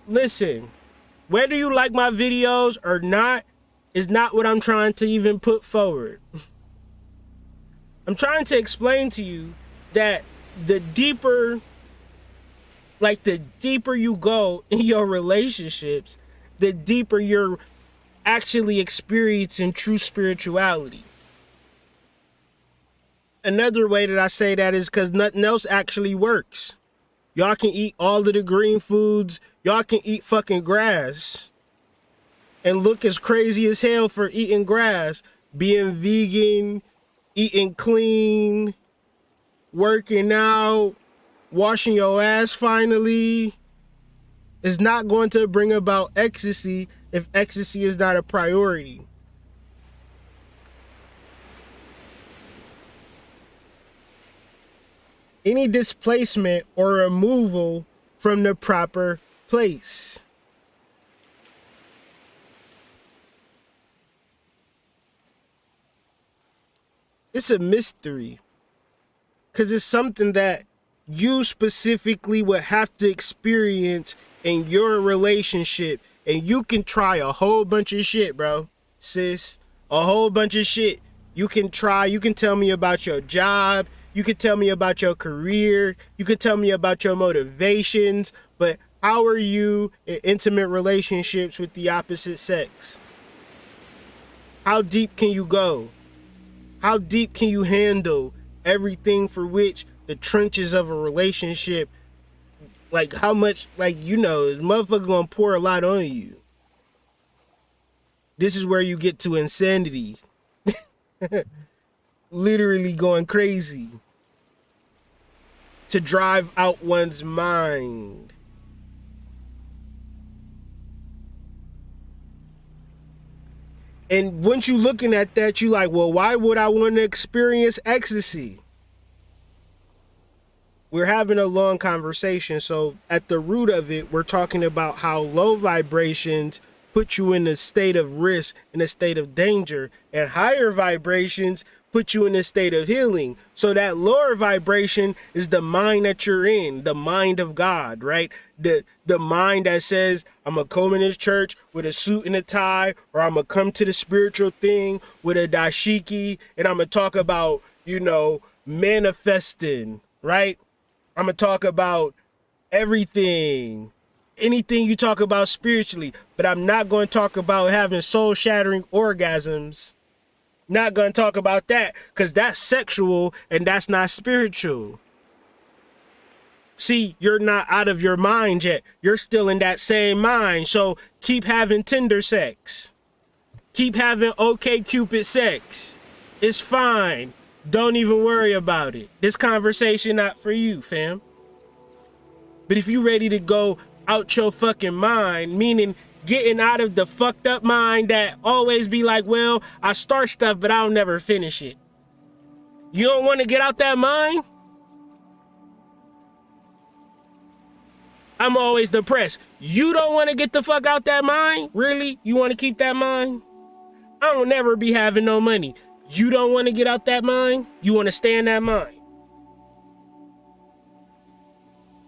Listen, whether you like my videos or not is not what I'm trying to even put forward. I'm trying to explain to you that the deeper you go in your relationships, the deeper you're actually experiencing true spirituality. Another way that I say that is because nothing else actually works. Y'all can eat all of the green foods. Y'all can eat fucking grass and look as crazy as hell for eating grass, being vegan, eating clean, working out, washing your ass finally. Is not going to bring about ecstasy if ecstasy is not a priority. Any displacement or removal from the proper place. It's a mystery, because it's something that you specifically would have to experience in your relationship. And you can try a whole bunch of shit, bro, sis, a whole bunch of shit. You can tell me about your job. You can tell me about your career. You can tell me about your motivations. But how are you in intimate relationships with the opposite sex? How deep can you go? How deep can you handle everything for which the trenches of a relationship, like how much, the motherfucker gonna pour a lot on you. This is where you get to insanity. Literally going crazy to drive out one's mind. And once you looking at that, you like, well, why would I want to experience ecstasy? We're having a long conversation. So at the root of it, we're talking about how low vibrations put you in a state of risk, in a state of danger, and higher vibrations put you in a state of healing. So that lower vibration is the mind that you're in, the mind of God, right? The mind that says, I'm gonna come in this church with a suit and a tie, or I'm gonna come to the spiritual thing with a dashiki, and I'm gonna talk about, manifesting, right? I'm gonna talk about everything, anything you talk about spiritually, but I'm not going to talk about having soul-shattering orgasms. Not going to talk about that, because that's sexual and that's not spiritual. See, you're not out of your mind yet. You're still in that same mind. So keep having Tinder sex. Keep having OkCupid sex. It's fine. Don't even worry about it. This conversation not for you, fam. But if you ready to go out your fucking mind, meaning getting out of the fucked up mind that always be like, well, I start stuff, but I'll never finish it. You don't want to get out that mind? I'm always depressed. You don't want to get the fuck out that mind? Really? You want to keep that mind? I don't never be having no money. You don't want to get out that mind? You want to stay in that mind?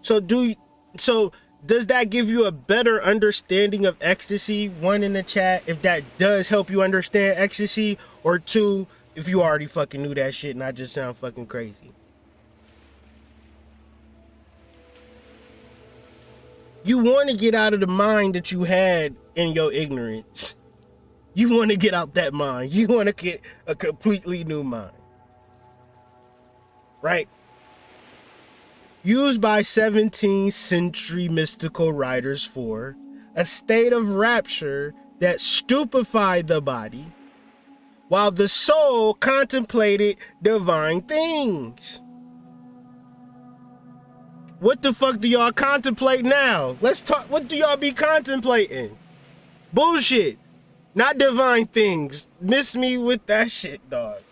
So does that give you a better understanding of ecstasy? One, in the chat, if that does help you understand ecstasy, or two, if you already fucking knew that shit and I just sound fucking crazy. You want to get out of the mind that you had in your ignorance. You want to get out that mind. You want to get a completely new mind. Right? Used by 17th century mystical writers for a state of rapture that stupefied the body while the soul contemplated divine things. What the fuck do y'all contemplate now? Let's talk. What do y'all be contemplating? Bullshit. Not divine things. Miss me with that shit, dog.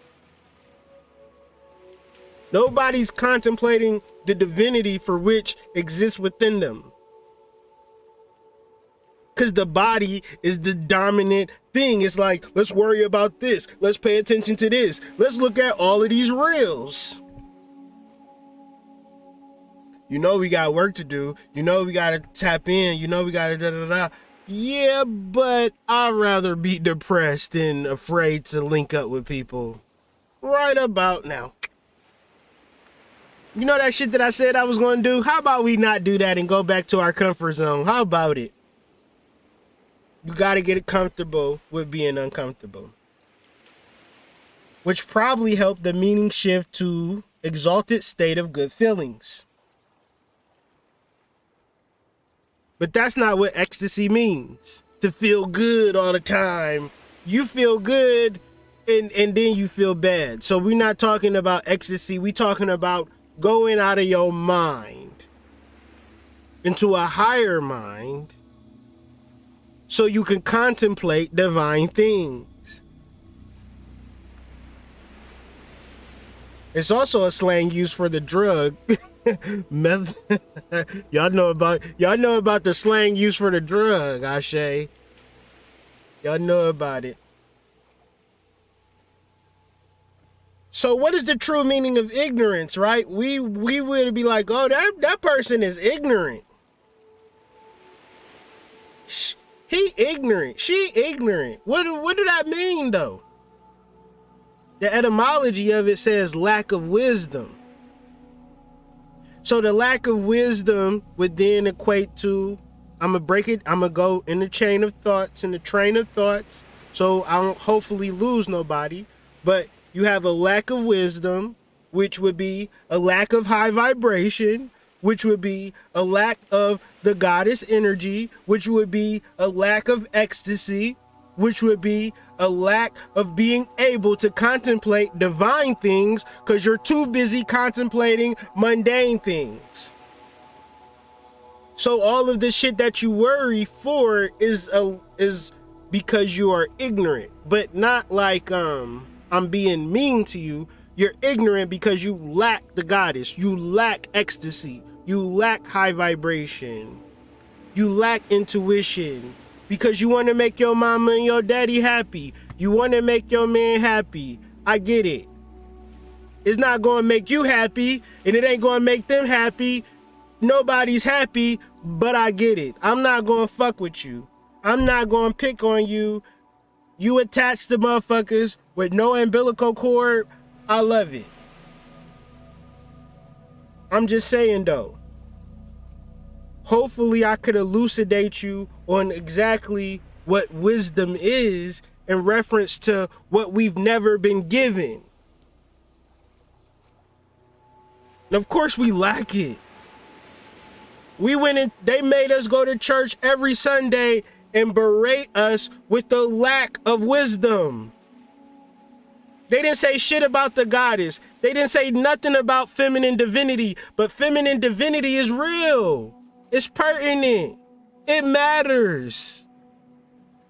Nobody's contemplating the divinity for which exists within them. Because the body is the dominant thing. It's like, let's worry about this. Let's pay attention to this. Let's look at all of these reels. You know we got work to do. You know we got to tap in. You know we got to da-da-da. Yeah, but I'd rather be depressed than afraid to link up with people right about now. You know that shit that I said I was going to do? How about we not do that and go back to our comfort zone? How about it? You got to get comfortable with being uncomfortable. Which probably helped the meaning shift to exalted state of good feelings. But that's not what ecstasy means. To feel good all the time. You feel good and then you feel bad. So we're not talking about ecstasy. We're talking about going out of your mind into a higher mind so you can contemplate divine things. It's also a slang used for the drug. Y'all know about the slang used for the drug, Ashe. Y'all know about it. So what is the true meaning of ignorance, right? We would be like, oh, that person is ignorant. He ignorant. She ignorant. What do that mean, though? The etymology of it says lack of wisdom. So the lack of wisdom would then equate to, I'm going to go in the train of thoughts, so I don't hopefully lose nobody. But you have a lack of wisdom, which would be a lack of high vibration, which would be a lack of the goddess energy, which would be a lack of ecstasy, which would be a lack of being able to contemplate divine things because you're too busy contemplating mundane things. So all of the shit that you worry for is because you are ignorant, but not like I'm being mean to you. You're ignorant because you lack the goddess, you lack ecstasy, you lack high vibration, you lack intuition. Because you want to make your mama and your daddy happy. You want to make your man happy. I get it. It's not going to make you happy, and it ain't going to make them happy. Nobody's happy, but I get it. I'm not going to fuck with you. I'm not going to pick on you. You attached to motherfuckers with no umbilical cord. I love it. I'm just saying, though. Hopefully I could elucidate you on exactly what wisdom is in reference to what we've never been given. And of course we lack it. We went in, they made us go to church every Sunday and berate us with the lack of wisdom. They didn't say shit about the goddess. They didn't say nothing about feminine divinity, but feminine divinity is real. It's pertinent. It matters.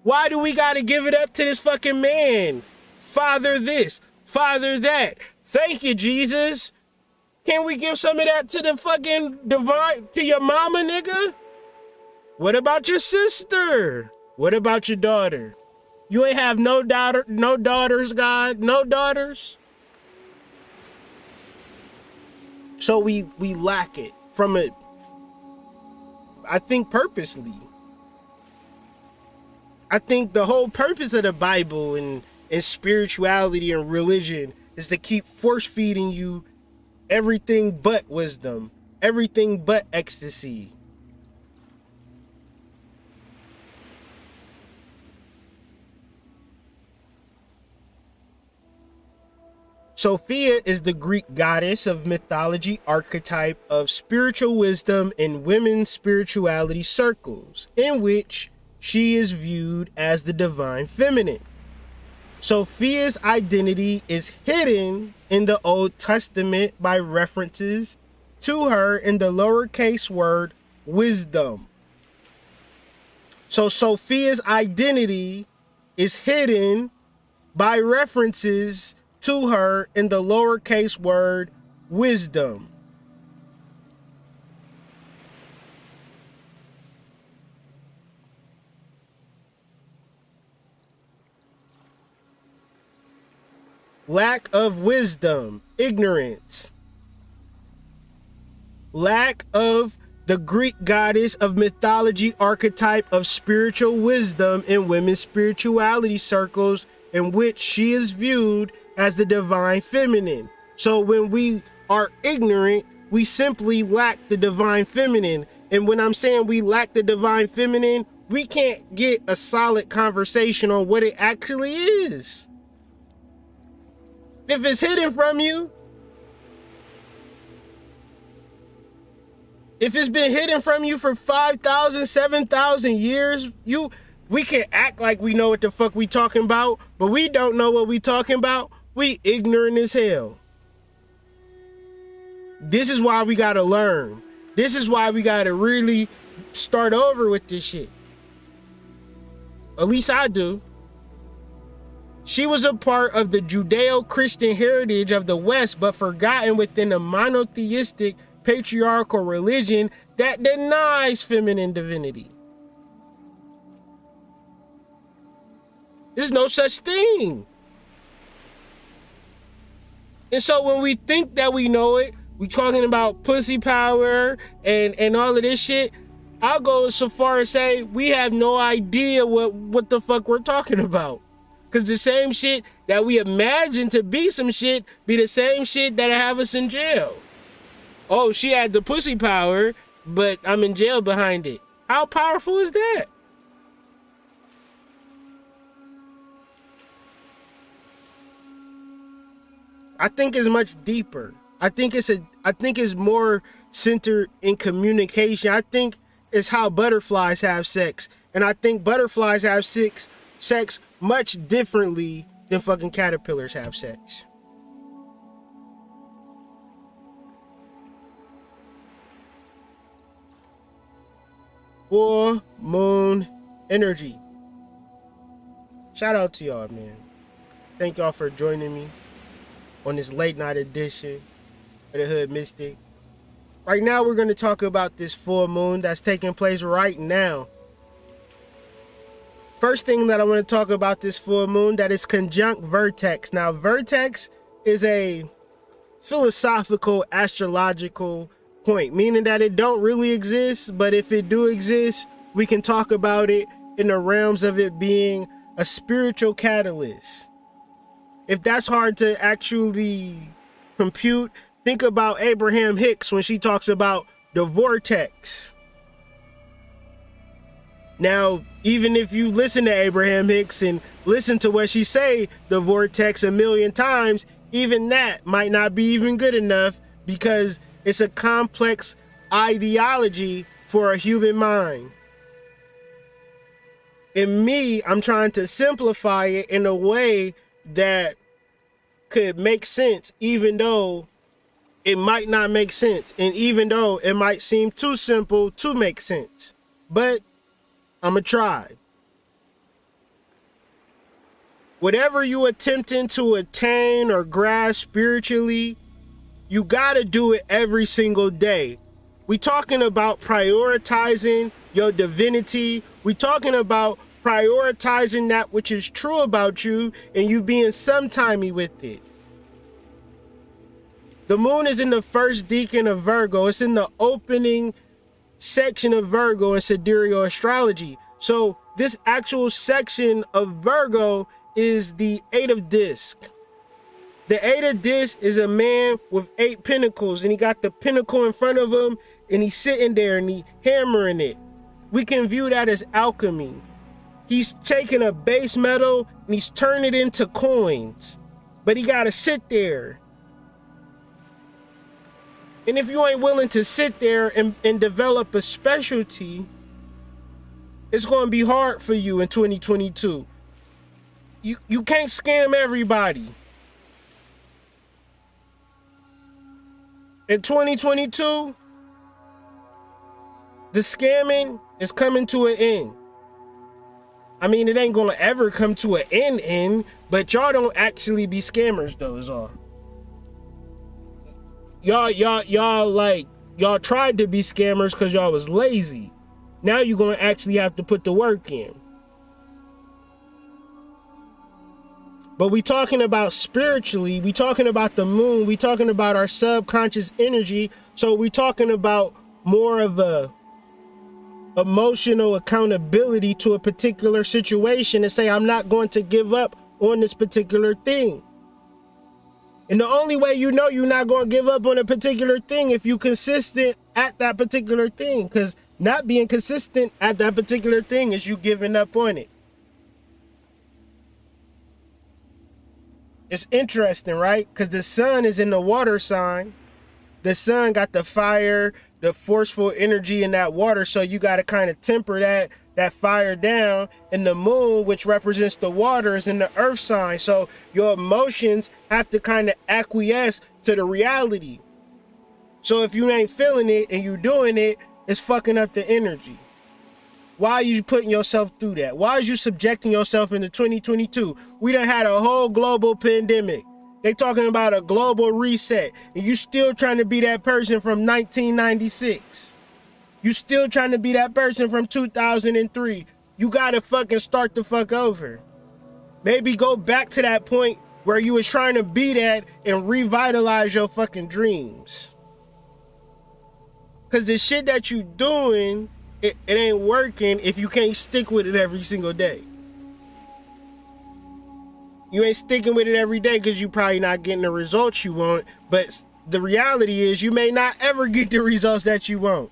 Why do we gotta give it up to this fucking man? Father this, father that. Thank you, Jesus. Can't we give some of that to the fucking divine, to your mama, nigga? What about your sister? What about your daughter? You ain't have no daughters, God, no daughters. So we lack it from it. I think purposely. I think the whole purpose of the Bible and spirituality and religion is to keep force feeding you everything but wisdom, everything but ecstasy. Sophia is the Greek goddess of mythology archetype of spiritual wisdom in women's spirituality circles, in which she is viewed as the divine feminine. Sophia's identity is hidden in the Old Testament by references to her in the lowercase word wisdom. So Sophia's identity is hidden by references to her in the lowercase word wisdom. Lack of wisdom, ignorance. Lack of the Greek goddess of mythology archetype of spiritual wisdom in women's spirituality circles, in which she is viewed as the divine feminine. So when we are ignorant, we simply lack the divine feminine. And when I'm saying we lack the divine feminine, we can't get a solid conversation on what it actually is. If it's hidden from you, if it's been hidden from you for 5,000, 7,000 years, we can act like we know what the fuck we talking about, but we don't know what we talking about. We ignorant as hell. This is why we gotta learn. This is why we gotta really start over with this shit. At least I do. She was a part of the Judeo-Christian heritage of the West, but forgotten within a monotheistic patriarchal religion that denies feminine divinity. There's no such thing. And so when we think that we know it, we talking about pussy power and all of this shit, I'll go so far as say we have no idea what the fuck we're talking about. Because the same shit that we imagine to be some shit be the same shit that'll have us in jail. Oh, she had the pussy power, but I'm in jail behind it. How powerful is that? I think it's much deeper. I think it's more centered in communication. I think it's how butterflies have sex. And I think butterflies have sex much differently than fucking caterpillars have sex. Full moon energy. Shout out to y'all, man. Thank y'all for joining me on this late night edition of the Hood Mystic. Right now, we're going to talk about this full moon that's taking place right now. First thing that I want to talk about this full moon that is conjunct vertex. Now, vertex is a philosophical astrological point, meaning that it don't really exist, but if it do exist, we can talk about it in the realms of it being a spiritual catalyst. If that's hard to actually compute, think about Abraham Hicks when she talks about the vortex. Now, even if you listen to Abraham Hicks and listen to what she say, the vortex, a million times, even that might not be even good enough because it's a complex ideology for a human mind. In me, I'm trying to simplify it in a way that could make sense, even though it might not make sense, and even though it might seem too simple to make sense. But I'm gonna try. Whatever you attempting to attain or grasp spiritually, you gotta do it every single day. We talking about prioritizing your divinity. We talking about prioritizing that which is true about you and you being sometimey with it. The moon is in the first decan of Virgo. It's in the opening section of Virgo in sidereal astrology. So this actual section of Virgo is the 8 of disc. The 8 of disc is a man with 8 pentacles, and he got the pinnacle in front of him, and he's sitting there and he hammering it. We can view that as alchemy. He's taking a base metal and he's turning it into coins, but he gotta sit there. And if you ain't willing to sit there and develop a specialty, it's going to be hard for you in 2022. you can't scam everybody. In 2022, the scamming is coming to an end. I mean, it ain't gonna ever come to an end, but y'all don't actually be scammers though, is all. Y'all tried to be scammers because y'all was lazy. Now you're gonna actually have to put the work in. But we talking about spiritually, we talking about the moon, we talking about our subconscious energy. So we talking about more of a emotional accountability to a particular situation and say, I'm not going to give up on this particular thing. And the only way you know you're not going to give up on a particular thing if you consistent at that particular thing, because not being consistent at that particular thing is you giving up on it. It's interesting, right? Because the sun is in the water sign. The sun got the fire, the forceful energy in that water. So you got to kind of temper that fire down. And the moon, which represents the water, is in the earth sign. So your emotions have to kind of acquiesce to the reality. So if you ain't feeling it and you doing it, it's fucking up the energy. Why are you putting yourself through that? Why are you subjecting yourself into 2022? We done had a whole global pandemic. They talking about a global reset, and you still trying to be that person from 1996. You still trying to be that person from 2003. You gotta fucking start the fuck over. Maybe go back to that point where you was trying to be that and revitalize your fucking dreams. Cause the shit that you doing, it ain't working if you can't stick with it every single day. You ain't sticking with it every day because you probably not getting the results you want. But the reality is you may not ever get the results that you want.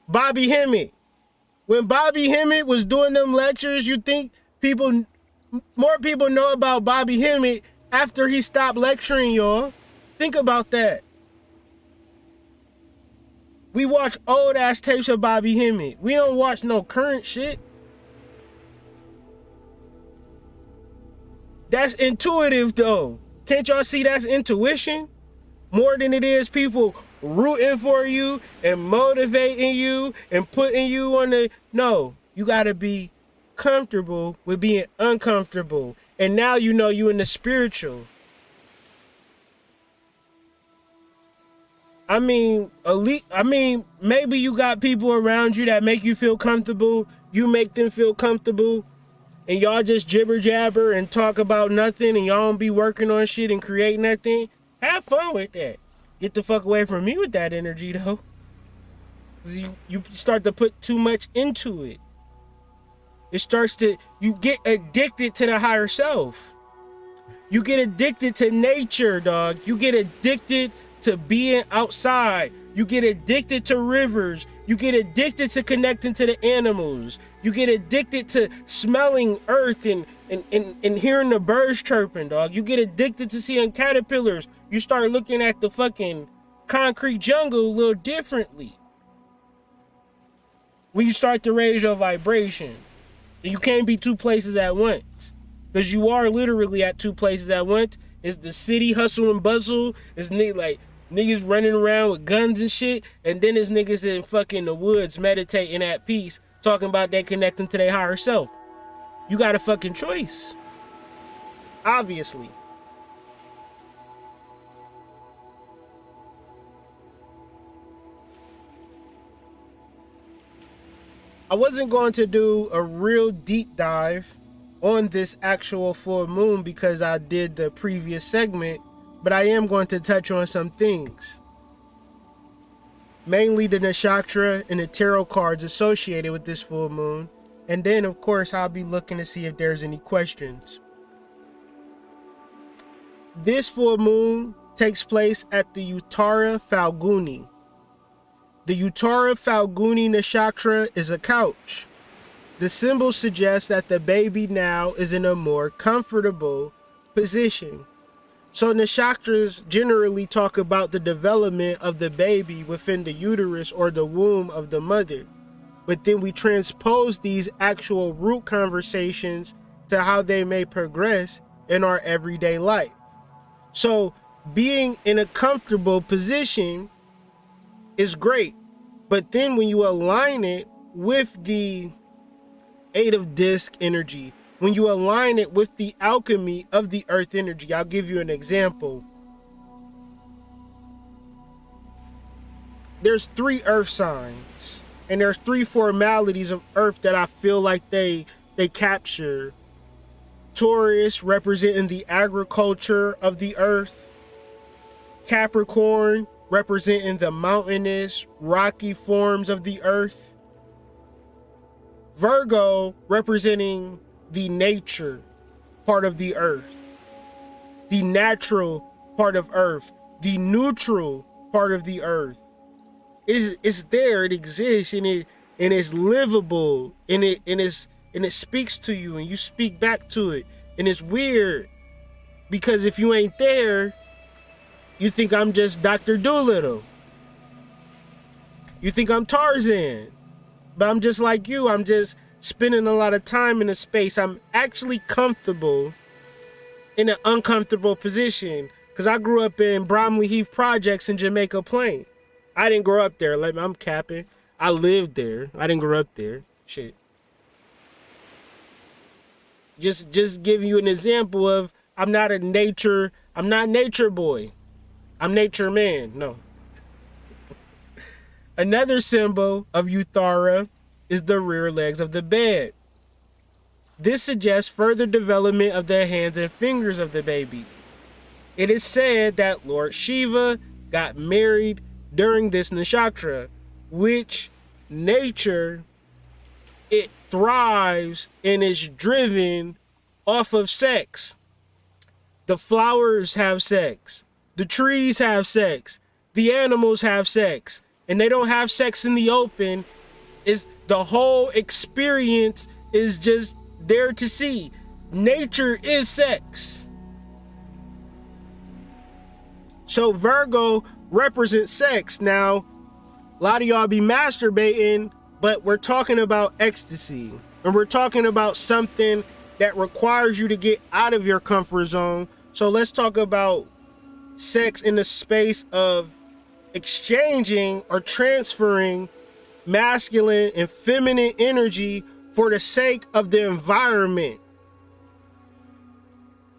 Bobby Hemmett. When Bobby Hemmett was doing them lectures, you think more people know about Bobby Hemmett after he stopped lecturing, y'all. Think about that. We watch old ass tapes of Bobby Hemmett. We don't watch no current shit. That's intuitive though. Can't y'all see that's intuition? More than it is people rooting for you and motivating you and putting you on the... No, you gotta be comfortable with being uncomfortable. And now you know you in the spiritual. I mean, maybe you got people around you that make you feel comfortable. You make them feel comfortable. And y'all just jibber jabber and talk about nothing and y'all don't be working on shit and create nothing. Have fun with that. Get the fuck away from me with that energy though. You start to put too much into it. You get addicted to the higher self. You get addicted to nature, dog. You get addicted to being outside. You get addicted to rivers. You get addicted to connecting to the animals. You get addicted to smelling earth and hearing the birds chirping, dog. You get addicted to seeing caterpillars. You start looking at the fucking concrete jungle a little differently. When you start to raise your vibration. You can't be two places at once. Because you are literally at two places at once. It's the city hustle and bustle. It's niggas running around with guns and shit, and then there's niggas in fucking the woods meditating at peace, talking about they connecting to their higher self. You got a fucking choice. Obviously. I wasn't going to do a real deep dive on this actual full moon because I did the previous segment, but I am going to touch on some things. Mainly the nakshatra and the tarot cards associated with this full moon. And then, of course, I'll be looking to see if there's any questions. This full moon takes place at the Utthara Phalguni. The Utthara Phalguni nakshatra is a couch. The symbol suggests that the baby now is in a more comfortable position. So nakshatras generally talk about the development of the baby within the uterus or the womb of the mother. But then we transpose these actual root conversations to how they may progress in our everyday life. So being in a comfortable position is great, but then when you align it with the 8 of disc energy, when you align it with the alchemy of the earth energy, I'll give you an example. There's 3 earth signs, and there's 3 formalities of earth that I feel like they capture. Taurus representing the agriculture of the earth. Capricorn representing the mountainous, rocky forms of the earth. Virgo representing the nature part of the earth, the natural part of earth, the neutral part of the earth. It's there, it exists, and it's livable, and it speaks to you, and you speak back to it. And it's weird because if you ain't there, you think I'm just Dr. Doolittle. You think I'm Tarzan. But I'm just like you. I'm just spending a lot of time in a space. I'm actually comfortable in an uncomfortable position because I grew up in Bromley Heath Projects in Jamaica Plain. I didn't grow up there. Like, I'm capping. I lived there. I didn't grow up there. Shit. Just give you an example of I'm not nature boy. I'm nature man. No. Another symbol of Utthara is the rear legs of the bed. This suggests further development of the hands and fingers of the baby. It is said that Lord Shiva got married during this nakshatra, which nature, it thrives and is driven off of sex. The flowers have sex. The trees have sex. The animals have sex. And they don't have sex in the open. Is the whole experience is just there to see. Nature is sex. So Virgo represents sex. Now, a lot of y'all be masturbating, but we're talking about ecstasy. And we're talking about something that requires you to get out of your comfort zone. So let's talk about sex in the space of exchanging or transferring masculine and feminine energy for the sake of the environment.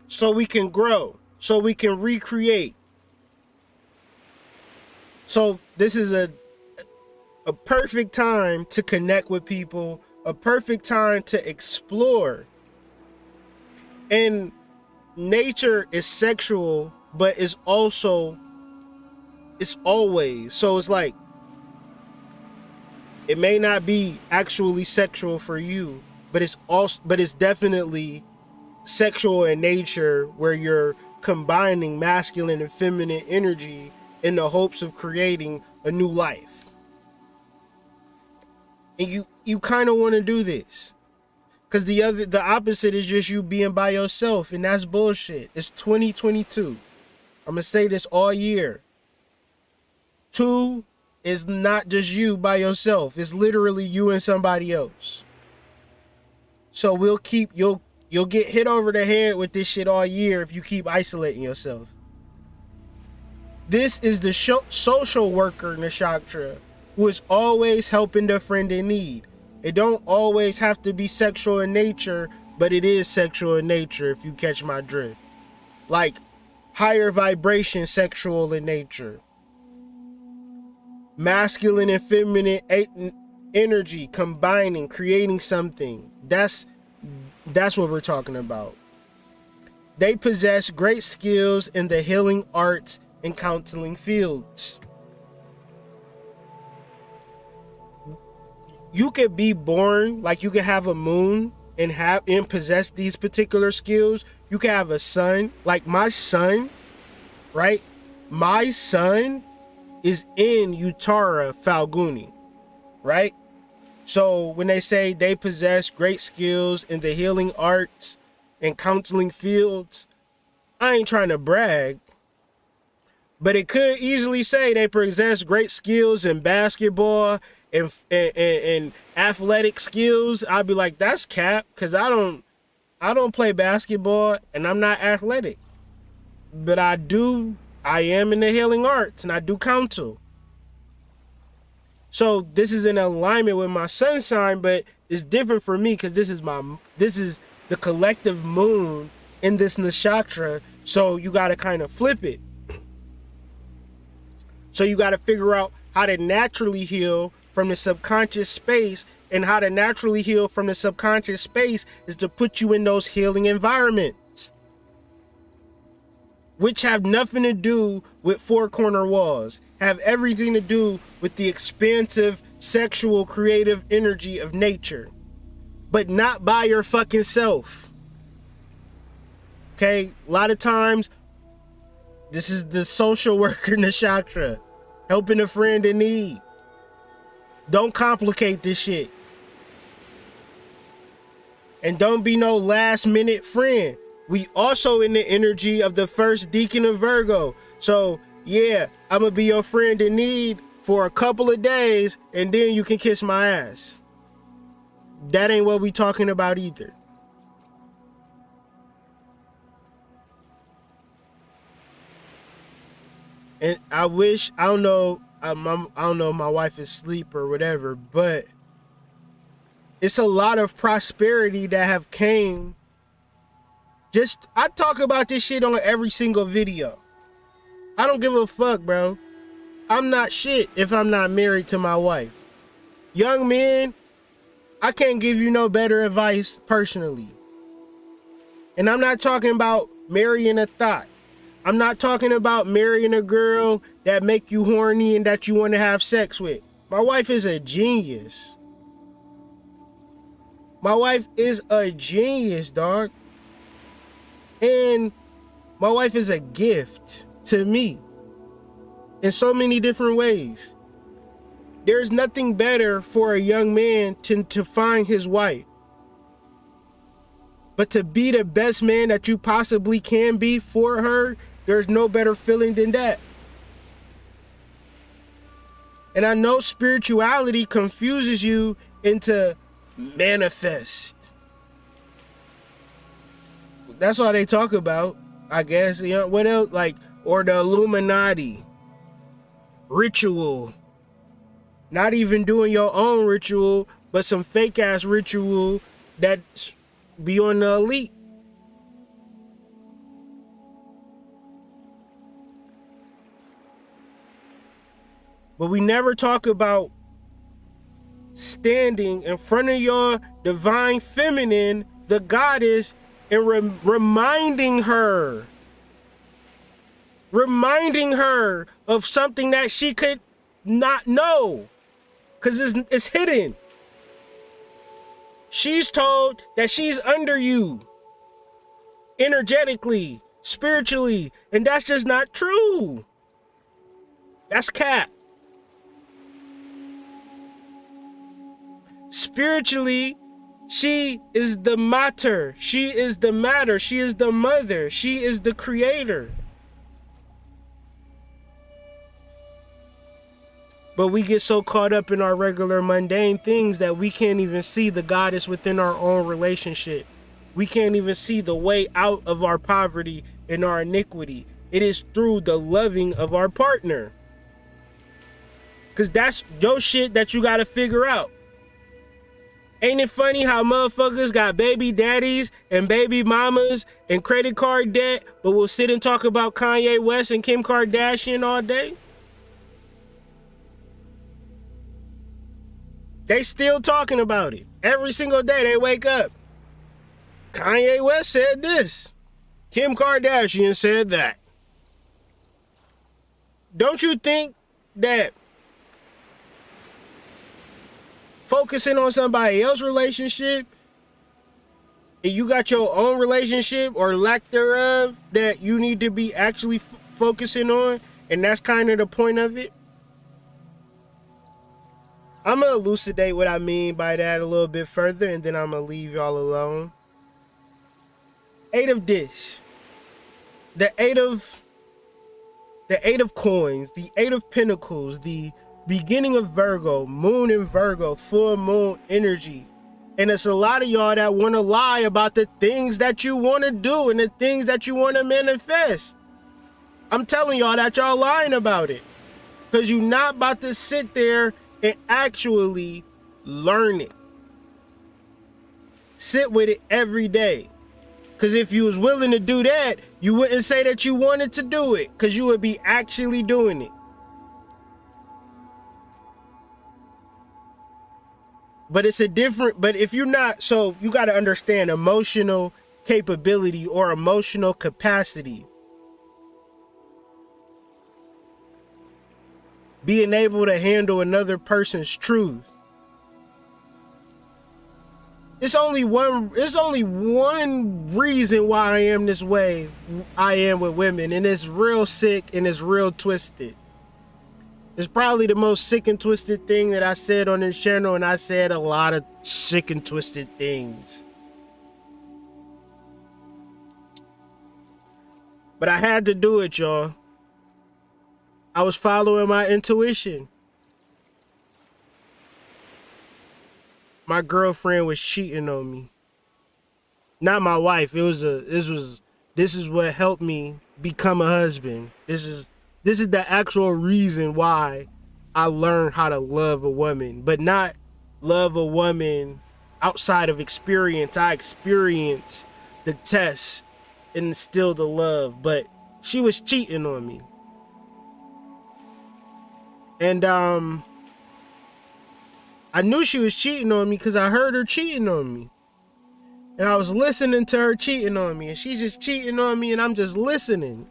So we can grow, so we can recreate. So this is a perfect time to connect with people, a perfect time to explore. And nature is sexual, but it's also, it's always. So it's like, it may not be actually sexual for you, but it's definitely sexual in nature, where you're combining masculine and feminine energy in the hopes of creating a new life. And you kind of want to do this. Because the opposite is just you being by yourself, and that's bullshit. It's 2022. I'm gonna say this all year. 2 is not just you by yourself. It's literally you and somebody else. So you'll get hit over the head with this shit all year if you keep isolating yourself. This is the social worker nakshatra, who is always helping the friend in need. It don't always have to be sexual in nature, but it is sexual in nature, if you catch my drift. Like higher vibration sexual in nature. Masculine and feminine energy combining, creating something. That's what we're talking about. They possess great skills in the healing arts and counseling fields. You could be born, like you could have a moon and possess these particular skills. You could have a son, like my son, right? My son is in Utthara Phalguni, right? So when they say they possess great skills in the healing arts and counseling fields, I ain't trying to brag, but it could easily say they possess great skills in basketball and athletic skills. I'd be like, that's cap, because I I don't play basketball and I'm not athletic, but I am in the healing arts and I do counsel. So this is in alignment with my sun sign, but it's different for me because this is the collective moon in this nakshatra. So you got to kind of flip it. So you got to figure out how to naturally heal from the subconscious space, and how to naturally heal from the subconscious space is to put you in those healing environments, which have nothing to do with four corner walls, have everything to do with the expansive, sexual, creative energy of nature, but not by your fucking self. Okay, a lot of times, this is the social worker nakshatra, helping a friend in need. Don't complicate this shit. And don't be no last minute friend. We also in the energy of the first decan of Virgo. So yeah, I'm gonna be your friend in need for a couple of days and then you can kiss my ass. That ain't what we talking about either. And I don't know if my wife is asleep or whatever, but it's a lot of prosperity that have came. I talk about this shit on every single video. I don't give a fuck, bro. I'm not shit if I'm not married to my wife. Young men, I can't give you no better advice personally. And I'm not talking about marrying a thought. I'm not talking about marrying a girl that make you horny and that you want to have sex with. My wife is a genius. My wife is a genius, dog. And my wife is a gift to me in so many different ways. There's nothing better for a young man to find his wife. But to be the best man that you possibly can be for her, there's no better feeling than that. And I know spirituality confuses you into manifest. That's all they talk about, I guess. You know, what else? Like, or the Illuminati. Ritual. Not even doing your own ritual, but some fake ass ritual that's beyond the elite. But we never talk about standing in front of your divine feminine, the goddess, and reminding her of something that she could not know, because it's hidden. She's told that she's under you energetically, spiritually, and that's just not true. That's cap. Spiritually, she is the mater, she is the matter, she is the mother, she is the creator. But we get so caught up in our regular mundane things that we can't even see the goddess within our own relationship. We can't even see the way out of our poverty and our iniquity. It is through the loving of our partner. Because that's your shit that you got to figure out. Ain't it funny how motherfuckers got baby daddies and baby mamas and credit card debt, but will sit and talk about Kanye West and Kim Kardashian all day? They still talking about it. Every single day they wake up. Kanye West said this. Kim Kardashian said that. Don't you think that focusing on somebody else's relationship and you got your own relationship or lack thereof that you need to be actually focusing on, and that's kind of the point of it? I'm gonna elucidate what I mean by that a little bit further, and then I'm gonna leave y'all alone. Eight of Dish, the eight of coins, the eight of pentacles, the beginning of Virgo, moon in Virgo, full moon energy, And it's a lot of y'all that want to lie about the things that you want to do and the things that you want to manifest. I'm telling y'all that y'all lying about it. Because you're not about to sit there and actually learn it. Sit with it every day. Because if you was willing to do that, you wouldn't say that you wanted to do it. Because you would be actually doing it. But it's a different, but if you're not, so you got to understand emotional capability or emotional capacity. Being able to handle another person's truth. It's only one reason why I am this way I am with women, and it's real sick and it's real twisted. It's probably the most sick and twisted thing that I said on this channel, and I said a lot of sick and twisted things. But I had to do it, y'all. I was following my intuition. My girlfriend was cheating on me. Not my wife. This is what helped me become a husband. This is the actual reason why I learned how to love a woman, but not love a woman outside of experience. I experienced the test and still the love, but she was cheating on me. And I knew she was cheating on me because I heard her cheating on me. And I was listening to her cheating on me, and she's just cheating on me, and I'm just listening.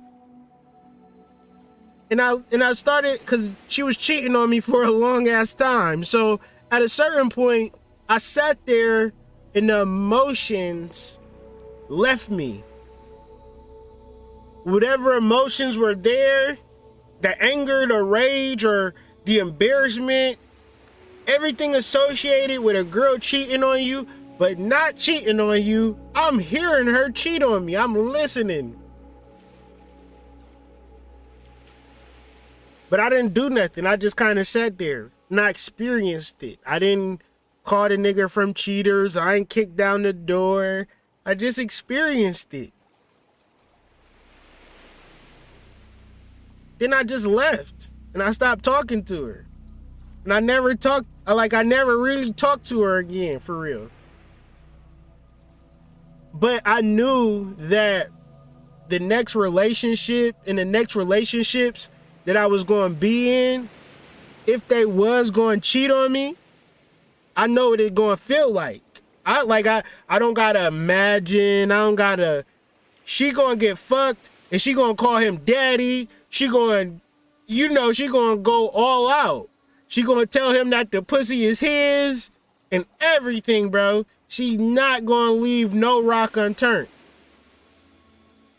And I started, because she was cheating on me for a long ass time. So at a certain point, I sat there and the emotions left me. Whatever emotions were there, the anger, the rage, or the embarrassment, everything associated with a girl cheating on you, but not cheating on you, I'm hearing her cheat on me. I'm listening. But I didn't do nothing. I just kind of sat there and I experienced it. I didn't call the nigga from cheaters. I ain't kicked down the door. I just experienced it. Then I just left and I stopped talking to her. And I never really talked to her again, for real. But I knew that the next relationship and the next relationships that I was going to be in, if they was going to cheat on me, I know what it's going to feel like. I don't got to imagine. She going to get fucked and she going to call him daddy. She going to go all out. She going to tell him that the pussy is his and everything, bro. She's not going to leave no rock unturned.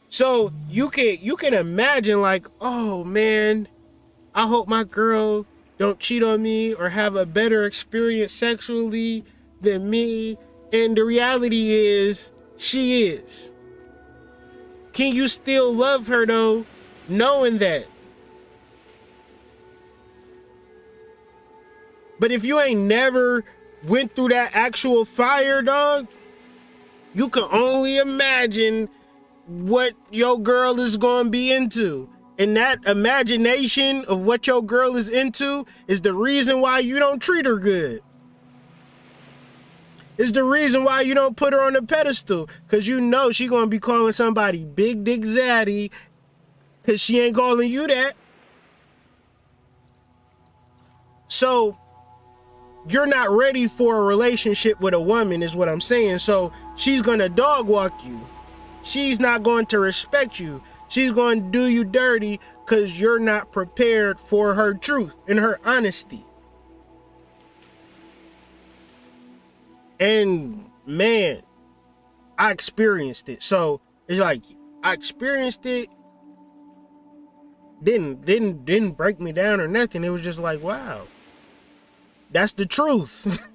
So you can imagine, like, oh man, I hope my girl don't cheat on me or have a better experience sexually than me. And the reality is, she is. Can you still love her though, knowing that? But if you ain't never went through that actual fire, dog, you can only imagine what your girl is going to be into. And that imagination of what your girl is into is the reason why you don't treat her good. It's the reason why you don't put her on a pedestal, because you know she going to be calling somebody Big Dick Zaddy, because she ain't calling you that. So you're not ready for a relationship with a woman is what I'm saying. So she's going to dog walk you. She's not going to respect you. She's going to do you dirty because you're not prepared for her truth and her honesty. And man, I experienced it. So it's like I experienced it. Didn't break me down or nothing. It was just like, wow, that's the truth.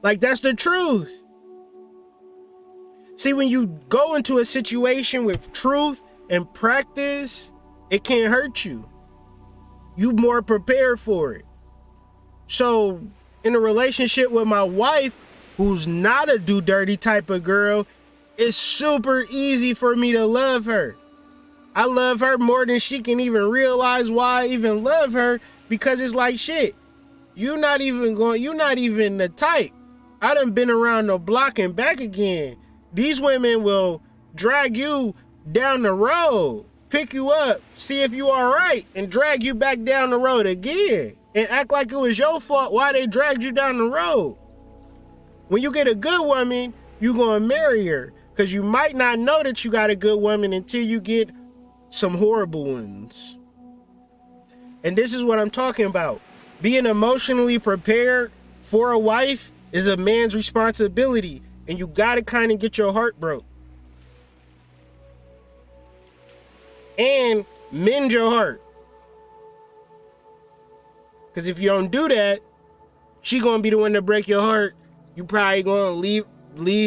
Like, that's the truth. See, when you go into a situation with truth and practice, it can't hurt you. You more prepared for it. So in a relationship with my wife, who's not a do dirty type of girl, it's super easy for me to love her. I love her more than she can even realize why I even love her, because it's like, shit, you're not even the type. I done been around the block and back again. These women will drag you down the road, pick you up, see if you all right, and drag you back down the road again and act like it was your fault why they dragged you down the road. When you get a good woman, you gonna marry her, because you might not know that you got a good woman until you get some horrible ones. And this is what I'm talking about. Being emotionally prepared for a wife is a man's responsibility, and you gotta kind of get your heart broke and mend your heart. Because if you don't do that, she gonna be the one to break your heart. You probably gonna leave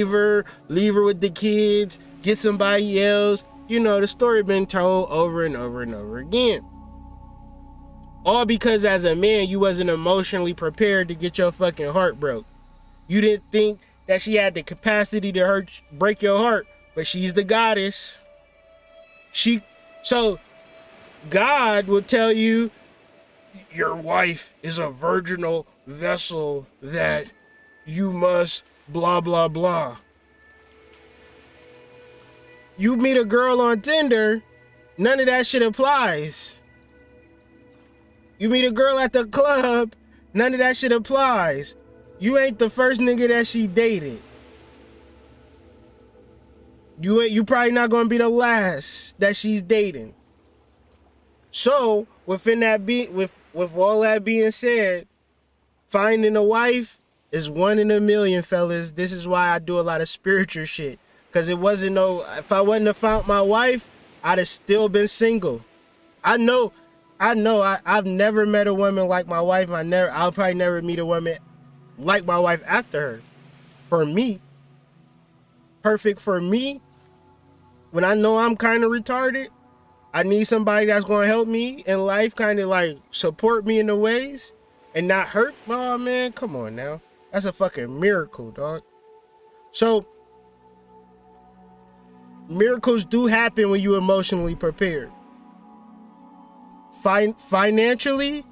her with the kids, get somebody else. You know, the story been told over and over and over again. All because as a man, you wasn't emotionally prepared to get your fucking heart broke. You didn't think that she had the capacity to break your heart, but she's the goddess. So God will tell you, your wife is a virginal vessel that you must blah, blah, blah. You meet a girl on Tinder, none of that shit applies. You meet a girl at the club, none of that shit applies. You ain't the first nigga that she dated. You probably not gonna be the last that she's dating. So with all that being said, finding a wife is 1 in a million, fellas. This is why I do a lot of spiritual shit. Cause if I wouldn't have found my wife, I'd have still been single. I've never met a woman like my wife. I'll probably never meet a woman like my wife after her. For me, perfect for me, when I know I'm kind of retarded, I need somebody that's going to help me in life, kind of like support me in the ways and not hurt. Oh man, come on now. That's a fucking miracle, dog. So miracles do happen when you emotionally prepared. Financially,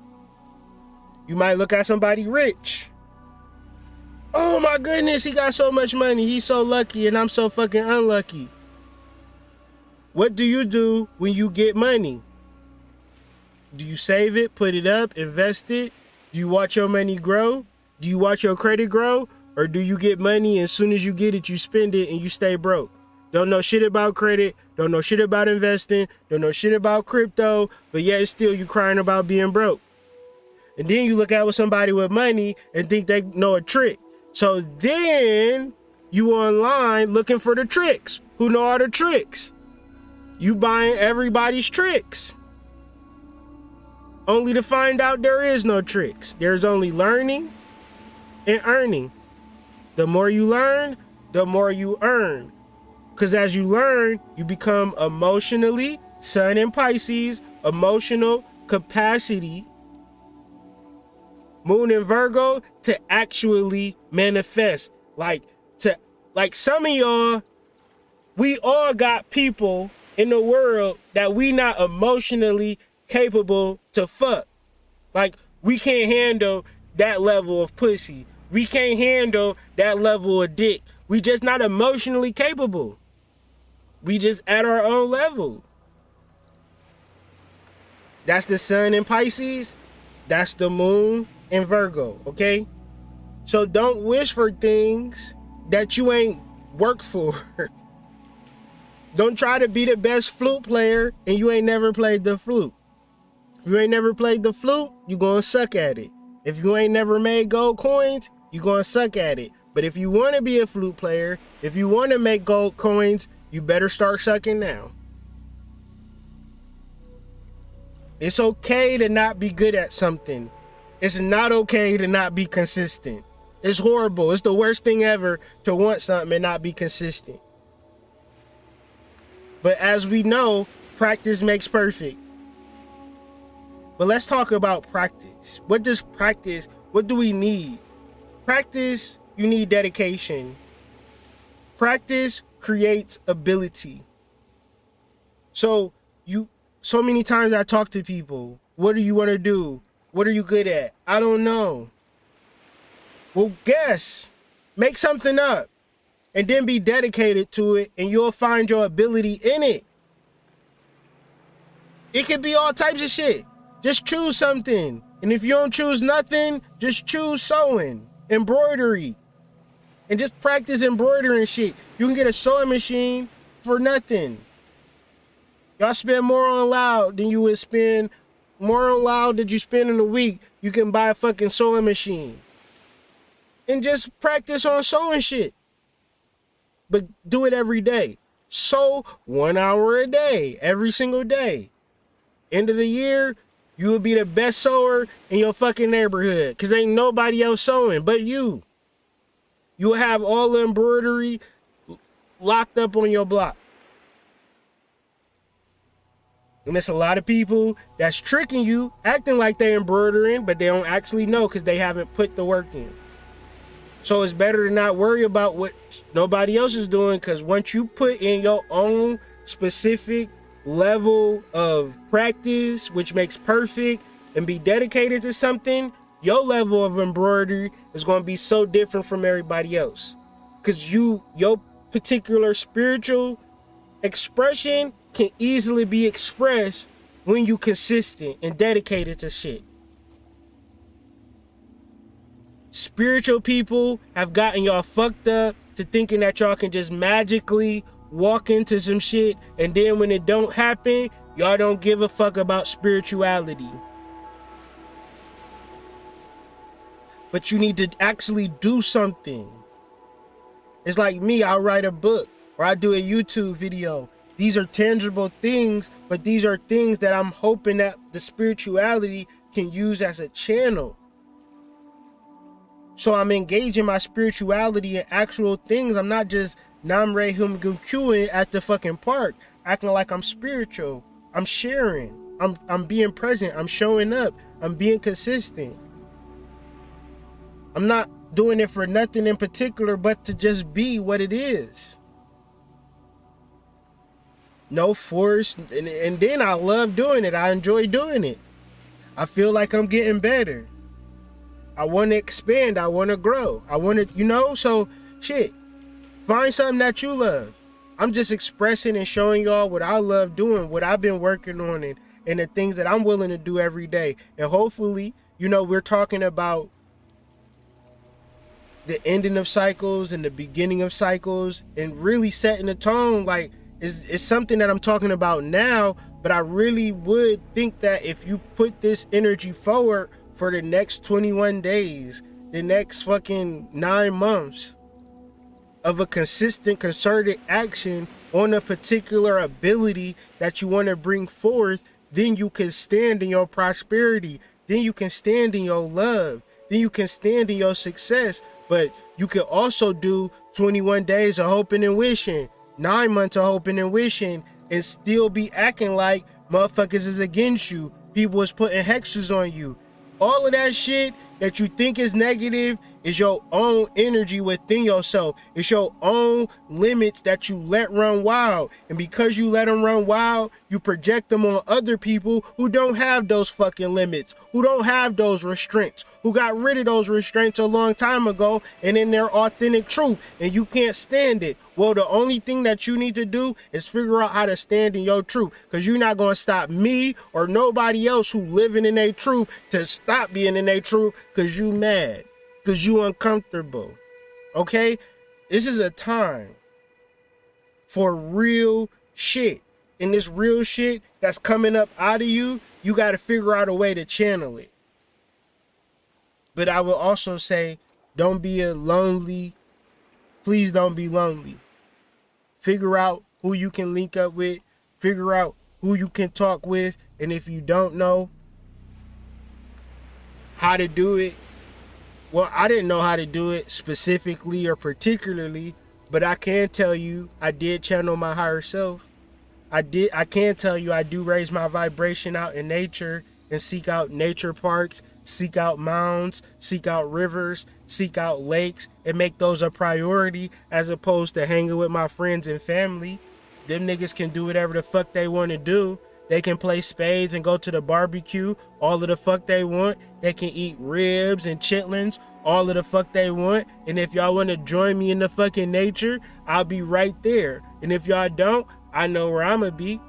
you might look at somebody rich. Oh my goodness, he got so much money. He's so lucky and I'm so fucking unlucky. What do you do when you get money? Do you save it, put it up, invest it? Do you watch your money grow? Do you watch your credit grow? Or do you get money and as soon as you get it, you spend it and you stay broke? Don't know shit about credit, don't know shit about investing, don't know shit about crypto, but yet still you crying about being broke. And then you look at with somebody with money and think they know a trick. So then you online looking for the tricks. Who know all the tricks? You buying everybody's tricks. Only to find out there is no tricks. There's only learning and earning. The more you learn, the more you earn. Because as you learn, you become emotionally, Sun in Pisces, emotional capacity, Moon in Virgo, to actually manifest. Like some of y'all, we all got people in the world that we not emotionally capable to fuck. Like, we can't handle that level of pussy. We can't handle that level of dick. We just not emotionally capable. We just at our own level. That's the Sun in Pisces. That's the Moon in Virgo, okay? So don't wish for things that you ain't worked for. Don't try to be the best flute player and you ain't never played the flute. If you ain't never played the flute, you gonna suck at it. If you ain't never made gold coins, you gonna suck at it. But if you wanna be a flute player, if you wanna make gold coins, you better start sucking now. It's okay to not be good at something. It's not okay to not be consistent. It's horrible. It's the worst thing ever to want something and not be consistent. But as we know, practice makes perfect. But let's talk about practice. What do we need? Practice you need dedication. Practice creates ability. So many times I talk to people, what do you want to do? What are you good at? I don't know. Well, guess. Make something up and then be dedicated to it, and you'll find your ability in it. It could be all types of shit. Just choose something. And if you don't choose nothing, just choose sewing, embroidery, and just practice embroidering shit. You can get a sewing machine for nothing. Y'all spend more on loud than you would spend, more on loud that you spend in a week. You can buy a fucking sewing machine. And just practice on sewing shit. But do it every day. Sew 1 hour a day, every single day. End of the year, you will be the best sewer in your fucking neighborhood. Because ain't nobody else sewing but you. You will have all the embroidery locked up on your block. And there's a lot of people that's tricking you, acting like they embroidering, but they don't actually know because they haven't put the work in. So it's better to not worry about what nobody else is doing, because once you put in your own specific level of practice, which makes perfect, and be dedicated to something, your level of embroidery is going to be so different from everybody else. Because your particular spiritual expression can easily be expressed when you consistent and dedicated to shit. Spiritual people have gotten y'all fucked up to thinking that y'all can just magically walk into some shit, and then when it don't happen, y'all don't give a fuck about spirituality. But you need to actually do something. It's like me, I'll write a book or I do a YouTube video. These are tangible things, but these are things that I'm hoping that the spirituality can use as a channel. So I'm engaging my spirituality in actual things. I'm not just Namre Hum Gunkuin at the fucking park, acting like I'm spiritual. I'm sharing. I'm being present. I'm showing up. I'm being consistent. I'm not doing it for nothing in particular, but to just be what it is. No force. And then I love doing it. I enjoy doing it. I feel like I'm getting better. I want to expand. I want to grow. I want to, so shit. Find something that you love. I'm just expressing and showing y'all what I love doing, what I've been working on, and the things that I'm willing to do every day. And hopefully, we're talking about the ending of cycles and the beginning of cycles and really setting the tone. Like, it's something that I'm talking about now, but I really would think that if you put this energy forward for the next 21 days, the next fucking 9 months of a consistent, concerted action on a particular ability that you want to bring forth, then you can stand in your prosperity. Then you can stand in your love. Then you can stand in your success. But you can also do 21 days of hoping and wishing, 9 months of hoping and wishing, and still be acting like motherfuckers is against you. People is putting hexes on you. All of that shit that you think is negative is your own energy within yourself. It's your own limits that you let run wild. And because you let them run wild, you project them on other people who don't have those fucking limits, who don't have those restraints, who got rid of those restraints a long time ago and in their authentic truth, and you can't stand it. Well, the only thing that you need to do is figure out how to stand in your truth, because you're not going to stop me or nobody else who living in their truth to stop being in their truth because you mad, because you uncomfortable. Okay? This is a time for real shit. And this real shit that's coming up out of you, you got to figure out a way to channel it. But I will also say, don't be a lonely. Please don't be lonely. Figure out who you can link up with. Figure out who you can talk with. And if you don't know how to do it, well, I didn't know how to do it specifically or particularly, but I can tell you I did channel my higher self. I can tell you I do raise my vibration out in nature and seek out nature parks, seek out mounds, seek out rivers, seek out lakes, and make those a priority as opposed to hanging with my friends and family. Them niggas can do whatever the fuck they want to do. They can play spades and go to the barbecue all of the fuck they want. They can eat ribs and chitlins all of the fuck they want. And if y'all want to join me in the fucking nature, I'll be right there. And if y'all don't, I know where I'ma be.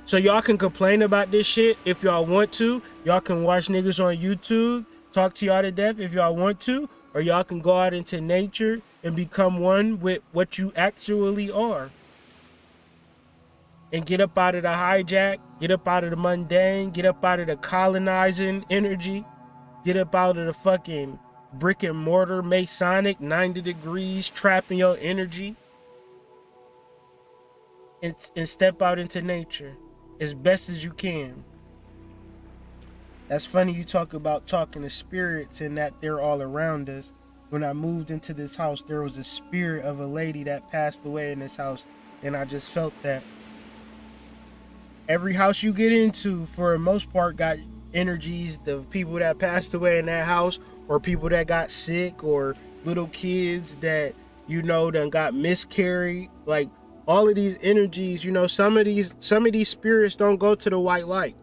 So y'all can complain about this shit if y'all want to. Y'all can watch niggas on YouTube talk to y'all to death if y'all want to. Or y'all can go out into nature and become one with what you actually are. And get up out of the hijack, get up out of the mundane, get up out of the colonizing energy, get up out of the fucking brick and mortar, Masonic, 90 degrees, trapping your energy. And step out into nature as best as you can. That's funny you talk about talking to spirits and that they're all around us. When I moved into this house, there was a spirit of a lady that passed away in this house, and I just felt that. Every house you get into, for the most part, got energies of people that passed away in that house, or people that got sick, or little kids that, you know, done got miscarried. Like, all of these energies, you know, some of these spirits don't go to the white light.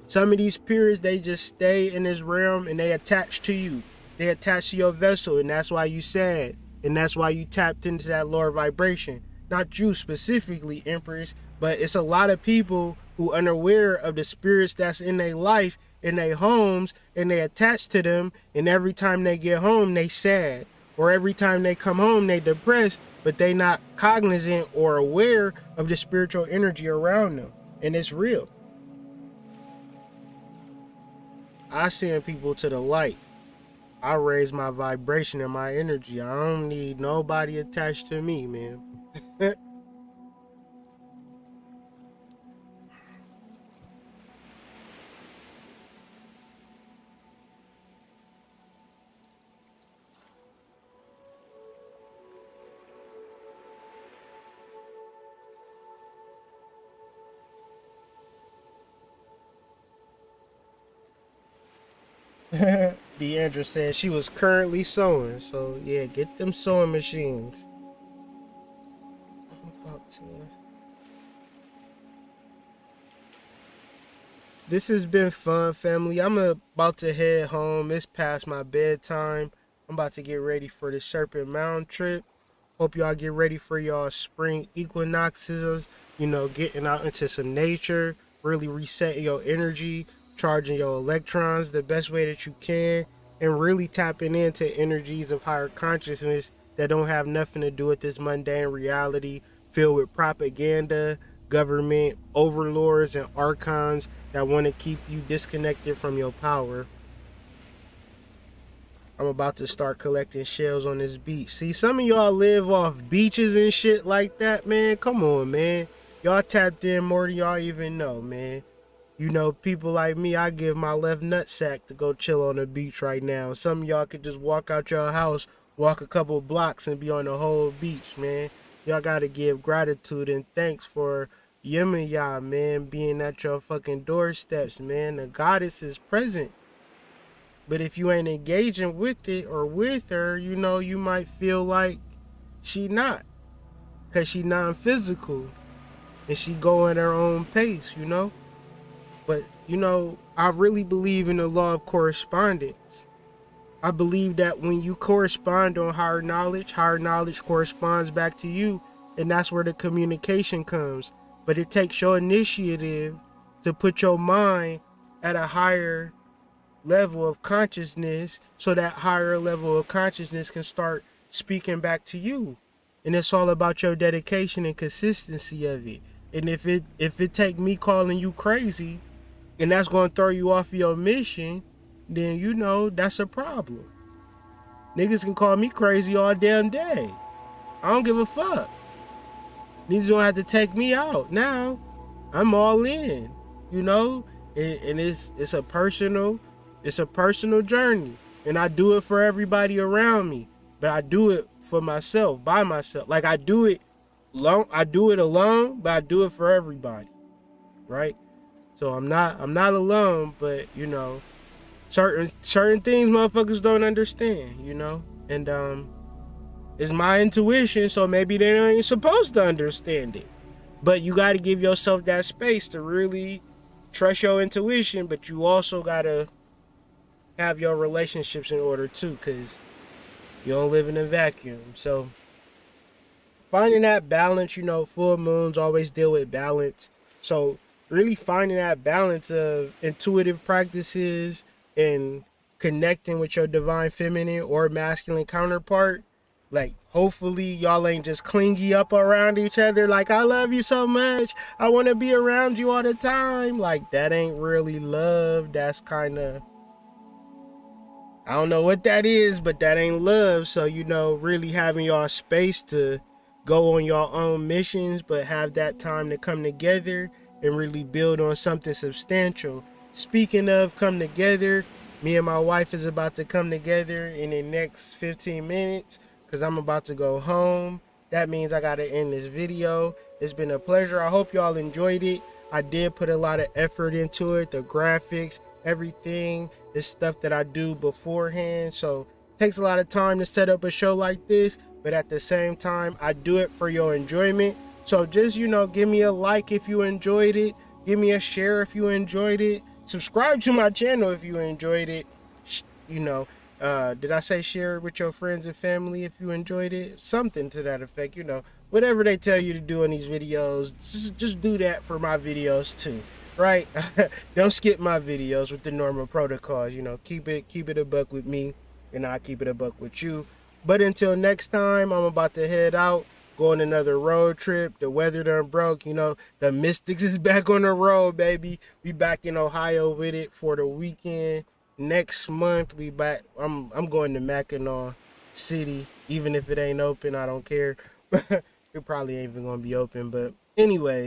Some of these spirits, they just stay in this realm and they attach to you. They attach to your vessel, and that's why you sad. And that's why you tapped into that lower vibration. Not you specifically, Empress, but it's a lot of people who are unaware of the spirits that's in their life, in their homes, and they attach to them, and every time they get home, they sad. Or every time they come home, they depressed, but they not cognizant or aware of the spiritual energy around them. And it's real. I send people to the light. I raise my vibration and my energy. I don't need nobody attached to me, man. Deandra said she was currently sewing, so yeah, get them sewing machines. This has been fun, family. I'm about to head home. It's past my bedtime. I'm about to get ready for the Serpent Mound trip. Hope y'all get ready for y'all spring equinoxes. You know, getting out into some nature, really resetting your energy, charging your electrons the best way that you can, and really tapping into energies of higher consciousness that don't have nothing to do with this mundane reality filled with propaganda, government, overlords, and archons that want to keep you disconnected from your power. I'm about to start collecting shells on this beach. See, some of y'all live off beaches and shit like that, man. Come on, man. Y'all tapped in more than y'all even know, man. You know, people like me, I give my left nutsack to go chill on the beach right now. Some of y'all could just walk out your house, walk a couple blocks, and be on the whole beach, man. Y'all gotta give gratitude and thanks for y'all, man, being at your fucking doorsteps, man. The goddess is present. But if you ain't engaging with it or with her, you know, you might feel like she not. Because she non-physical. And she go at her own pace, you know. But, you know, I really believe in the law of correspondence. I believe that when you correspond on higher knowledge corresponds back to you. And that's where the communication comes. But it takes your initiative to put your mind at a higher level of consciousness so that higher level of consciousness can start speaking back to you. And it's all about your dedication and consistency of it. And if it take me calling you crazy, and that's going to throw you off of your mission, then, you know, that's a problem. Niggas can call me crazy all damn day. I don't give a fuck. Niggas don't have to take me out. Now, I'm all in, you know? And it's a personal journey. And I do it for everybody around me. But I do it for myself, by myself. Like, I do it alone, but I do it for everybody. Right? So I'm not alone, but, you know, certain things motherfuckers don't understand, and it's my intuition, so maybe they ain't supposed to understand it. But you got to give yourself that space to really trust your intuition, but you also got to have your relationships in order too, because you don't live in a vacuum. So finding that balance, full moons always deal with balance. So really finding that balance of intuitive practices and connecting with your divine feminine or masculine counterpart. Like, hopefully y'all ain't just clingy up around each other like, I love you so much, I want to be around you all the time. Like, that ain't really love. That's kind of, I don't know what that is, but that ain't love. So, really having y'all space to go on your own missions, but have that time to come together and really build on something substantial. Speaking of come together, me and my wife is about to come together in the next 15 minutes because I'm about to go home. That means I got to end this video. It's been a pleasure. I hope y'all enjoyed it. I did put a lot of effort into it. The graphics, everything is stuff that I do beforehand. So it takes a lot of time to set up a show like this. But at the same time, I do it for your enjoyment. So just, give me a like if you enjoyed it. Give me a share if you enjoyed it. Subscribe to my channel if you enjoyed it. Did I say share it with your friends and family if you enjoyed it? Something to that effect, whatever they tell you to do in these videos, just do that for my videos too, right? Don't skip my videos with the normal protocols, keep it a buck with me and I'll keep it a buck with you. But until next time, I'm about to head out, go on another road trip. The weather done broke, the Mystics is back on the road, baby. We back in Ohio with it for the weekend. Next month we back. I'm going to Mackinac City, even if it ain't open. I don't care. It probably ain't even gonna be open, but anyways.